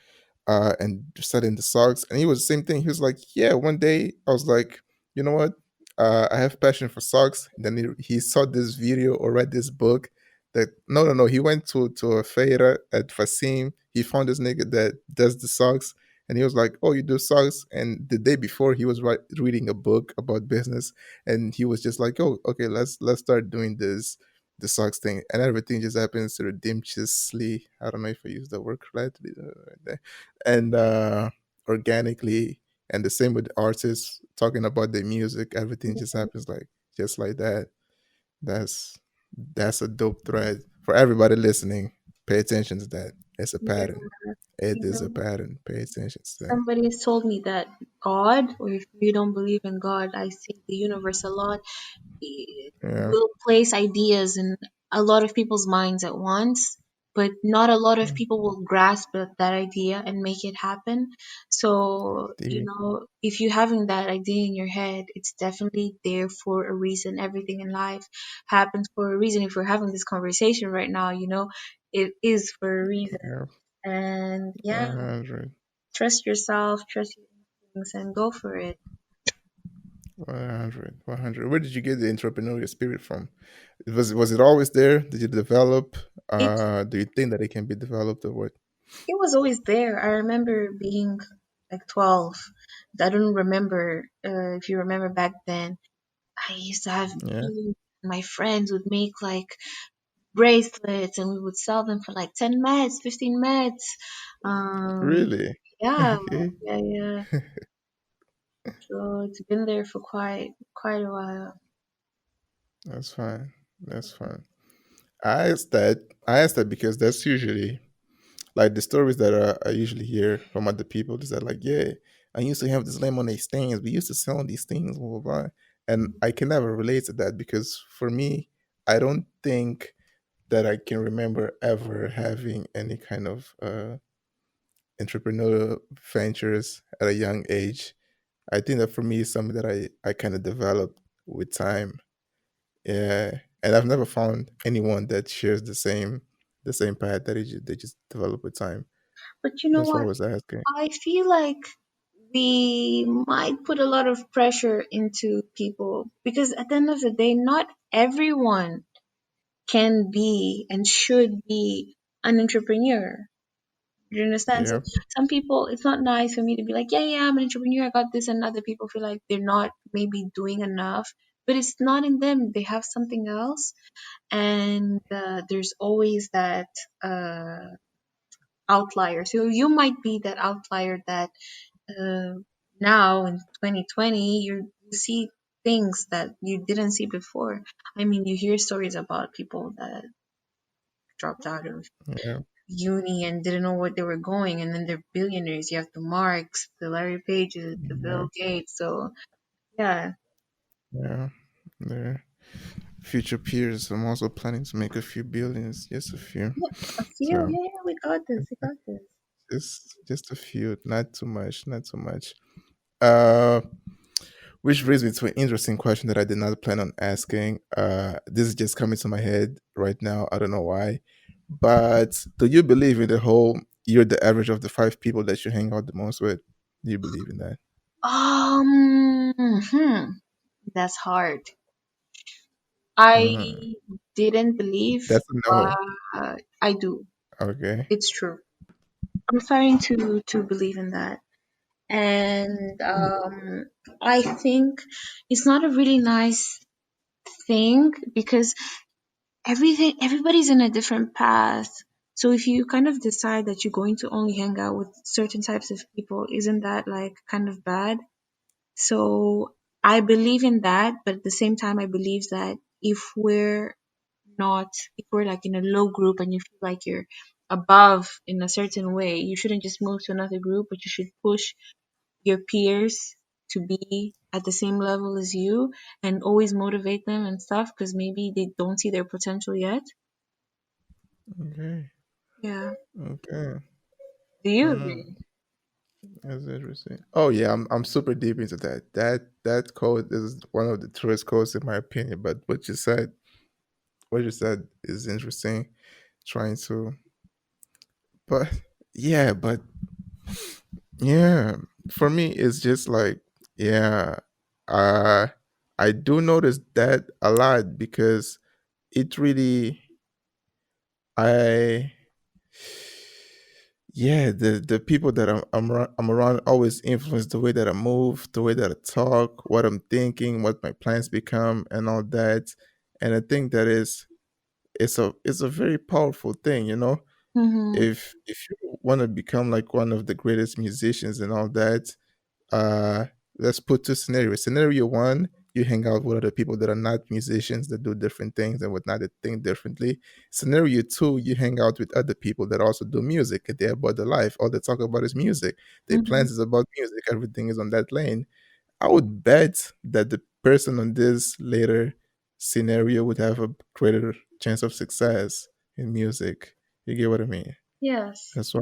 and selling the socks. And he was the same thing. He was like, yeah, one day I was like, you know what? I have passion for socks. And then he saw this video or read this book that no. He went to a feira at Fasim. He found this nigga that does the socks. And he was like, "Oh, you do socks?" And the day before, he was reading a book about business, and he was just like, "Oh, okay, let's start doing this the socks thing," and everything just happens redemptuously. I don't know if I use the word correctly, and organically. And the same with artists talking about their music. Everything just happens like just like that. That's that's a dope thread for everybody listening. Pay attention to that. It's a Yeah, pattern. It you is a know, pattern. Pay attention to that. somebody has told me that God, or if you don't believe in God, I think the universe a lot, Yeah. will place ideas in a lot of people's minds at once, but not a lot of Yeah. people will grasp that idea and make it happen. So, Indeed. if you're having that idea in your head, it's definitely there for a reason. Everything in life happens for a reason. If we're having this conversation right now, it is for a reason. Yeah. And yeah, 100. trust yourself, trust your instincts, and go for it. 100. 100. Where did you get the entrepreneurial spirit from? Was it always there? Did you develop? It Do you think that it can be developed or what? it was always there. I remember being like 12. I don't remember if you remember back then. I used to have Yeah. beads. My friends would make like bracelets and we would sell them for like 10 meds, 15 meds. Um, Really? yeah, yeah, yeah. So it's been there for quite a while. That's fine. That's fine. I asked that because that's usually like the stories that I usually hear from other people is that like, yeah, I used to have this lemonade stands. We used to sell these things, blah blah blah. And I can never relate to that because for me, I don't think that I can remember ever having any kind of entrepreneurial ventures at a young age. I think that for me is something that I kind of developed with time. Yeah, and I've never found anyone that shares the same path that they just develop with time. But you know That's why I what? was asking. I feel like we might put a lot of pressure into people because at the end of the day, not everyone can be and should be an entrepreneur. Do you understand? So Yeah, some people, it's not nice for me to be like, yeah, yeah, I'm an entrepreneur, I got this, and other people feel like they're not maybe doing enough, but it's not in them. They have something else, and there's always that uh, outlier. So you might be that outlier that uh, now in 2020 you see things that you didn't see before. I mean, you hear stories about people that dropped out of yeah, uni and didn't know what they were going, and then they're billionaires. You have the Marks, the Larry Pages, the yeah, Bill Gates. So yeah, yeah. There, future peers. I'm also planning to make a few billions, just a few. yeah, a few. So Yeah, yeah, we got this. We got this. just a few, not too much, not too much. Uh, which brings me to an interesting question that I did not plan on asking. This is just coming to my head right now. I don't know why. But do you believe in the whole you're the average of the five people that you hang out the most with? Do you believe in that? Hmm, that's hard. I Mhm. didn't believe, That's a no. but I do. Okay. It's true. I'm starting to believe in that, and I think it's not a really nice thing because everybody's in a different path. So if you kind of decide that you're going to only hang out with certain types of people, isn't that like kind of bad? So I believe in that, but at the same time, I believe that not, if we're like in a low group and you feel like you're above in a certain way, you shouldn't just move to another group, but you should push your peers to be at the same level as you and always motivate them and stuff because maybe they don't see their potential yet. Okay. Yeah. Okay. Do you Hmm. agree? That's interesting. Oh yeah, I'm super deep into that. That code is one of the truest codes in my opinion. But what you said is interesting. Trying to, but yeah, but yeah, for me it's just like yeah, uh, I do notice that a lot because it really I yeah, the people that I'm around always influence the way that I move, the way that I talk, what I'm thinking, what my plans become, and all that. And I think that is it's a very powerful thing, you know. Mm-hmm. If you want to become like one of the greatest musicians and all that, uh let's put two scenarios. Scenario one, you hang out with other people that are not musicians that do different things and whatnot that think differently. Scenario two, you hang out with other people that also do music. They're about their life, all they talk about is music. Their Mm-hmm. plans is about music, everything is on that lane. I would bet that the person on this later scenario would have a greater chance of success in music. You get what I mean? Yes. That's why,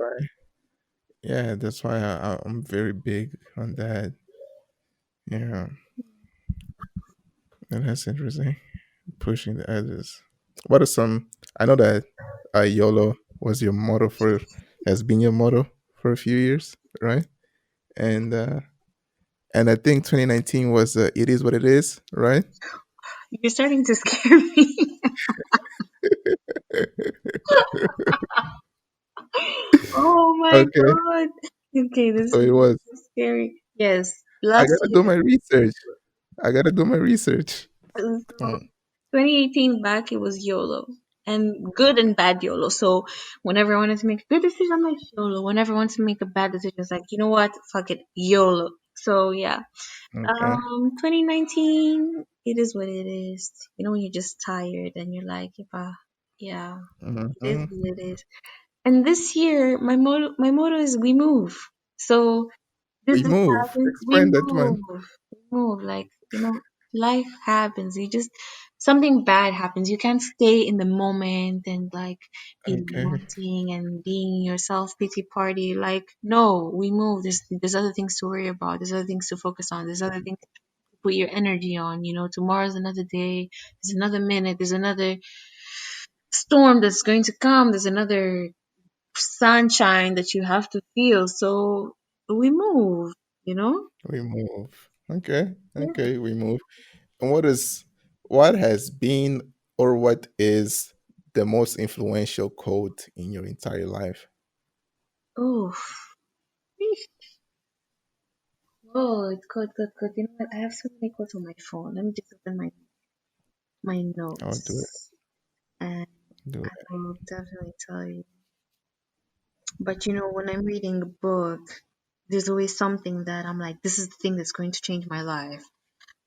yeah, that's why I'm very big on that. Yeah, and that's interesting. Pushing the edges. What are some? I know that YOLO was your motto for, has been your motto for a few years, right? And I think 2019 was it is what it is, right? You're starting to scare me. Oh my Okay, god. Okay, this so is it was. so scary. Yes, I last gotta do year. my research. I gotta do my research. So Mm, 2018 back, it was YOLO. And good and bad YOLO. So whenever I wanted to make a good decision, I'm like YOLO. Whenever I wanted to make a bad decision, it's like, you know what? Fuck it. YOLO. So yeah. okay. 2019, it is what it is. You know, when you're just tired and you're like, yeah, it is Hmm. what it is. And this year, my motto is we move. So this We just move. happened. We Explain that move. one. We move. Like, life happens. You just, something bad happens. You can't stay in the moment and like be Okay. lamenting and being your self pity party. Like, no, we move. There's other things to worry about. There's other things to focus on. There's other things to put your energy on. Tomorrow's another day. There's another minute. There's another storm that's going to come. There's another sunshine that you have to feel. So we move, you know? We move. Okay. Yeah. Okay. We move. And what has been or what is the most influential quote in your entire life? Oh, oh, it's good, good, good. You know what? I have so many quotes on my phone. Let me just open my I'll do it. notes, and Do I it. will definitely tell you. But when I'm reading a book, there's always something that I'm like, this is the thing that's going to change my life,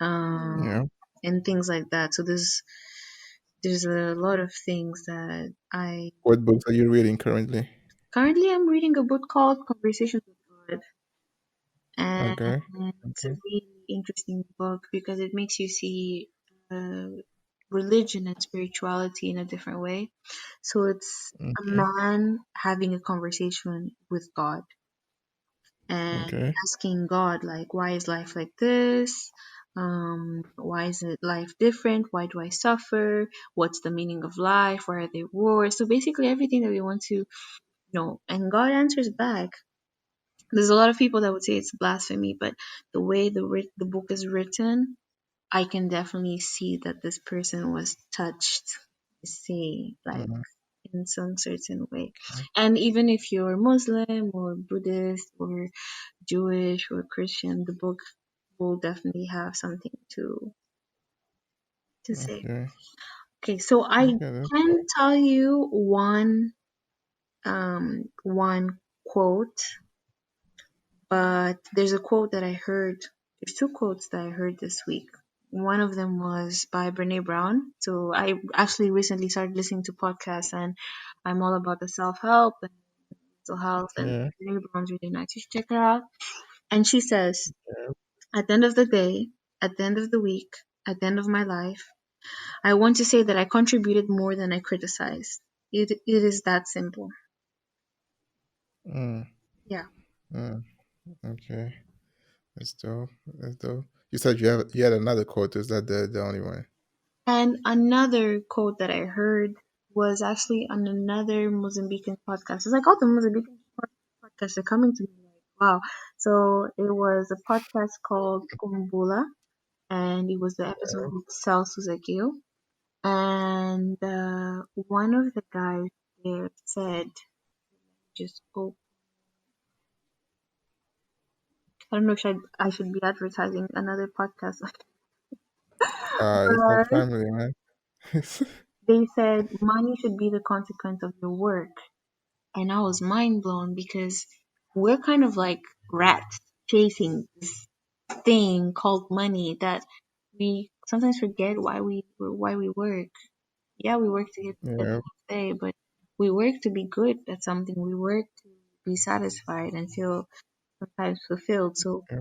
um, Yeah. and things like that. So there's a lot of things that I What books are you reading currently? currently I'm reading a book called Conversations with God, and Okay. it's a Okay. really interesting book because it makes you see uh, religion and spirituality in a different way. So it's a Okay. man having a conversation with God and Okay. asking God, like, why is life like this? Why is it life different? Why do I suffer? What's the meaning of life? Why are there wars? So basically everything that we want to know. And God answers back. There's a lot of people that would say it's blasphemy, but the way the book is written, I can definitely see that this person was touched, say, like Mhm. in some certain way. And even if you're Muslim or Buddhist or Jewish or Christian, the book will definitely have something to say. Okay. Okay, so I Okay. That's can cool. tell you one quote, but there's a quote that I heard. There's two quotes that I heard this week. One of them was by Brene Brown. So I actually recently started listening to podcasts, and I'm all about the self help and mental health. And Yeah. Brene Brown's really nice. You should check her out. And she says, Yeah. at the end of the day, at the end of the week, at the end of my life, I want to say that I contributed more than I criticized. It is that simple. Mm, Yeah. mm. Okay, that's dope. That's dope. You said you had another quote. Is that the only one? And another quote that I heard was actually on another Mozambican podcast. It's like all the Mozambican podcasts are coming to me like, wow. So it was a podcast called Kumbula, and it was the episode with Celso Zagueu. And one of the guys there said, just oh, I don't know if I should be advertising another podcast, It's my but family, man. they said money should be the consequence of your work. And I was mind blown because we're kind of like rats chasing this thing called money that we sometimes forget why we work. Yeah, we work to get fed the Yeah, next day, but we work to be good at something. We work to be satisfied and feel sometimes fulfilled. So yeah,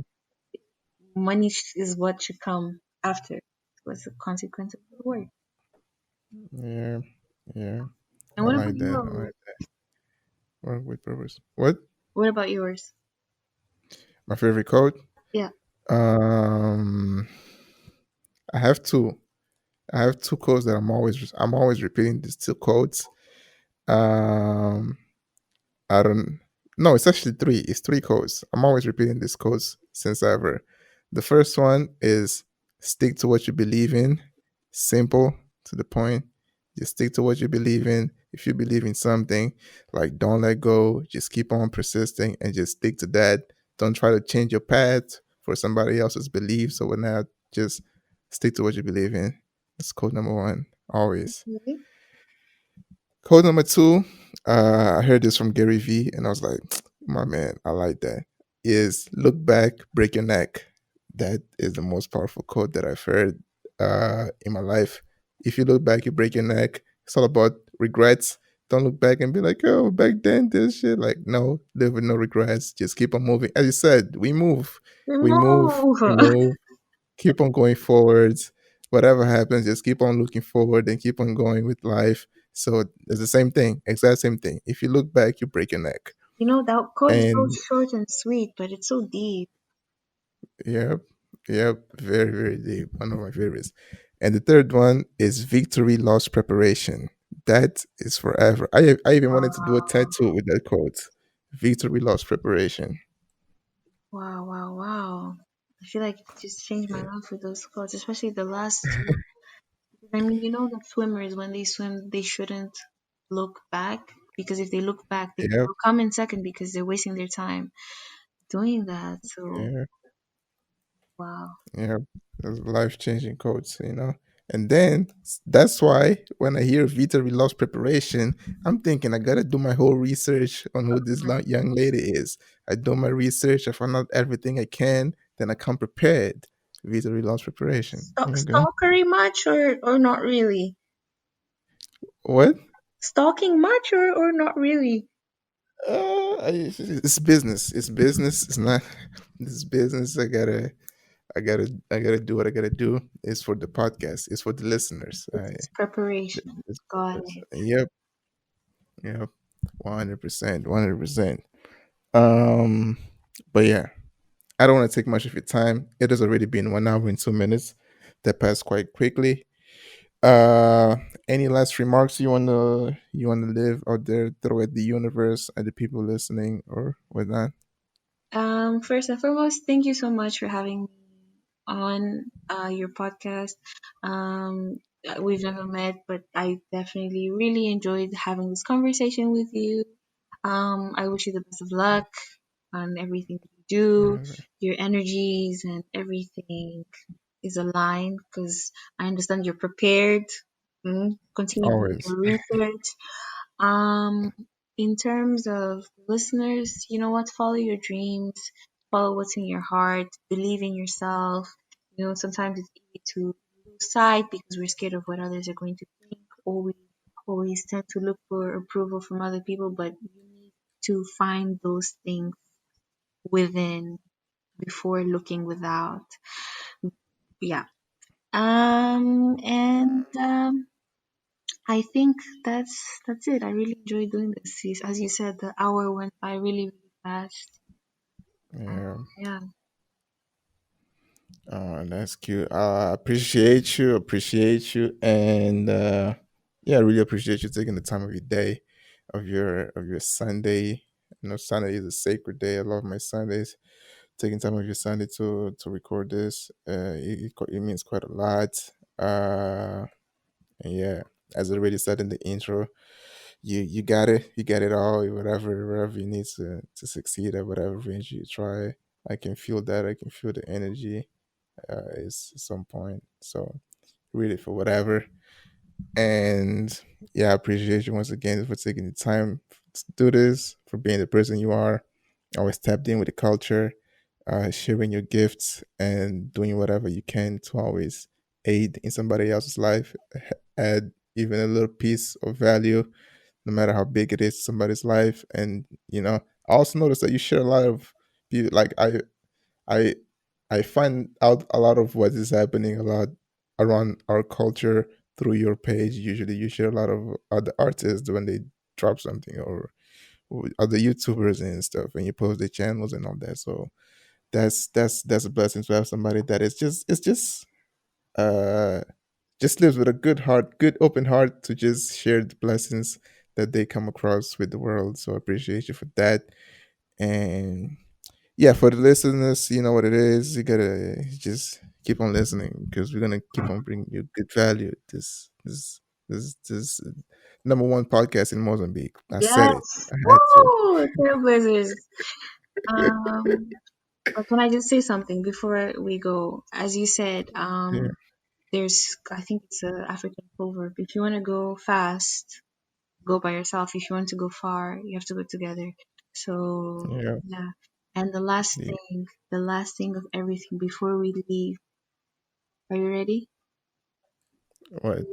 money is what should come after. What's the consequence of the work? yeah, yeah. And I what about like that. I yours? like work with purpose. What? What about yours? My favorite quote? Yeah. Um, I have two. I have two quotes that I'm always repeating these two quotes. Um, I don't. No, it's actually three. It's three quotes. I'm always repeating these quotes since ever. The first one is stick to what you believe in. Simple, to the point. Just stick to what you believe in. If you believe in something, like don't let go. Just keep on persisting and just stick to that. Don't try to change your path for somebody else's beliefs or whatnot. Just stick to what you believe in. That's quote number one. Always. Okay. Code number two, I heard this from Gary Vee, and I was like, my man, I like that. Is look back, break your neck. That is the most powerful quote that I've heard in my life. If you look back, you break your neck. It's all about regrets. Don't look back and be like, oh, back then, this shit. Like, no, live with no regrets. Just keep on moving. As you said, we move. We move. Remove. We move. Keep on going forwards. Whatever happens, just keep on looking forward and keep on going with life. So it's the same thing, exact same thing. If you look back, you break your neck. You know, that code is so And short and sweet, but it's so deep. yep, yep, very, very deep. One of my favorites. And the third one is victory lost preparation. That is forever. I even wanted to do a tattoo with that quote. Victory lost preparation. Wow, wow, wow. I feel like it just changed my Yeah. life with those quotes, especially the last two. I mean, you know that swimmers, when they swim, they shouldn't look back because if they look back, Yep. they'll come in second because they're wasting their time doing that. So, Yeah. wow. Yeah, those life changing quotes, you know. And then that's why when I hear Vita we lost preparation, I'm thinking I gotta do my whole research on who this young lady is. I do my research, I find out everything I can, then I come prepared. Vita we lost preparation. There you go. Stalkery much or not really? What? Stalking much or not really? It's business. It's business. It's not. This business. I gotta do what I gotta do. It's for the podcast. It's for the listeners. It's preparation. It's Got purpose. it. Yep, yep, 100%, 100%. Um, but yeah, I don't want to take much of your time. It has already been 1 hour and 2 minutes. That passed quite quickly. Uh, any last remarks you wanna live out there, throw at the universe, at the people listening, or whatnot? First and foremost, thank you so much for having me on your podcast. We've never met, but I definitely really enjoyed having this conversation with you. I wish you the best of luck on everything that you do. Uh, Your energies and everything is aligned because I understand you're prepared. Continue doing Always. your research. Um, in terms of listeners, you know what? Follow your dreams, follow what's in your heart, believe in yourself. You know, sometimes it's easy to lose sight because we're scared of what others are going to think, or we always tend to look for approval from other people, but you need to find those things within before looking without. Yeah. And I think that's it. I really enjoy doing this. As you said, the hour went by really, really fast. Yeah. Yeah. Oh, that's cute. Appreciate you, and yeah, I really appreciate you taking the time of your day, of your Sunday. You know, Sunday is a sacred day. I love my Sundays. Taking time of your Sunday to record this, it means quite a lot. Uh, and yeah, as I already said in the intro, you got it all. Whatever you need to succeed at whatever range you try. I can feel that. I can feel the energy is some point. So really for whatever. And yeah, I appreciate you once again for taking the time to do this, for being the person you are, always tapped in with the culture, sharing your gifts and doing whatever you can to always aid in somebody else's life, add even a little piece of value, no matter how big it is to somebody's life. And I also noticed that you share a lot of like I I find out a lot of what is happening a lot around our culture through your page. Usually, you share a lot of other artists when they drop something, or other YouTubers and stuff, and you post their channels and all that. So that's a blessing to have somebody that is uh just lives with a good heart, good open heart to just share the blessings that they come across with the world. So I appreciate you for that. And yeah, for the listeners, you know what it is. You gotta just keep on listening because we're gonna keep on bringing you good value. This number one podcast in Mozambique. I said it. Yes. I had to. Woo! Trailblazers. Um, but can I just say something before we go? As you said, Yeah, there's, I think it's a African proverb. If you want to go fast, go by yourself. If you want to go far, you have to go together. So yeah. yeah. And The, the last thing of everything before we leave. Are you ready?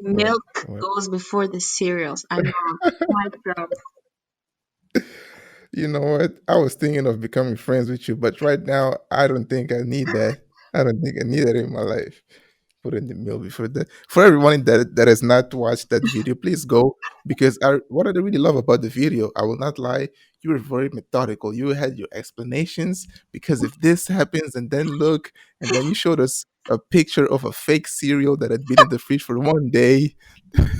Milk what? goes before the cereals. I know. Mic drop. You know what? I was thinking of becoming friends with you, but right now I don't think I need that. I don't think I need that in my life. Put in the mail before that. For everyone that has not watched that video, please go because what I really love about the video, I will not lie, you were very methodical. You had your explanations because if this happens and then look, and then you showed us a picture of a fake cereal that had been in the fridge for one day, and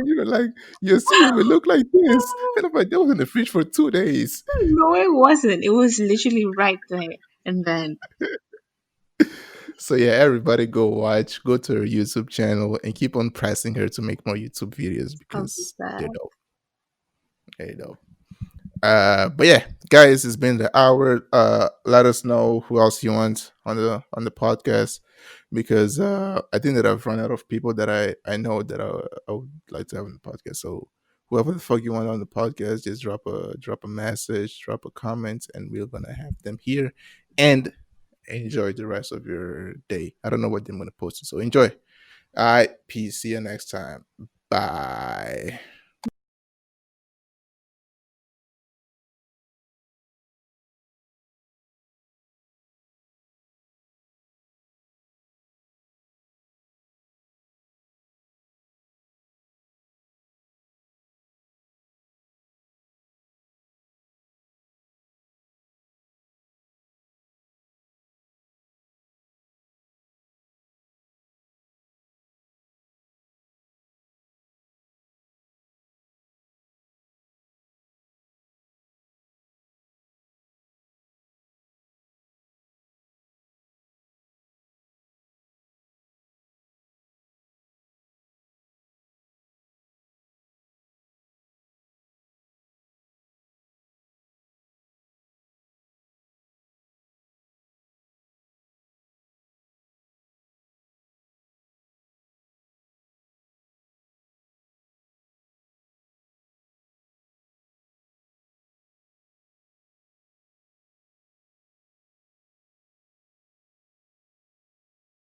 you were like, your cereal will look like this, and I'm like, that was in the fridge for 2 days. No, it wasn't. It was literally right there. And then, So yeah, everybody go watch, go to her YouTube channel, and keep on pressing her to make more YouTube videos I'll be because they're sad. dope. They're dope. But yeah, guys, it's been the hour. Let us know who else you want on the podcast because I think that I've run out of people that I know that I would like to have on the podcast. So whoever the fuck you want on the podcast, just drop a message, drop a comment, and we're gonna have them here. And enjoy the rest of your day. I don't know what I'm gonna post it, so enjoy. All right, peace. See you next time. Bye.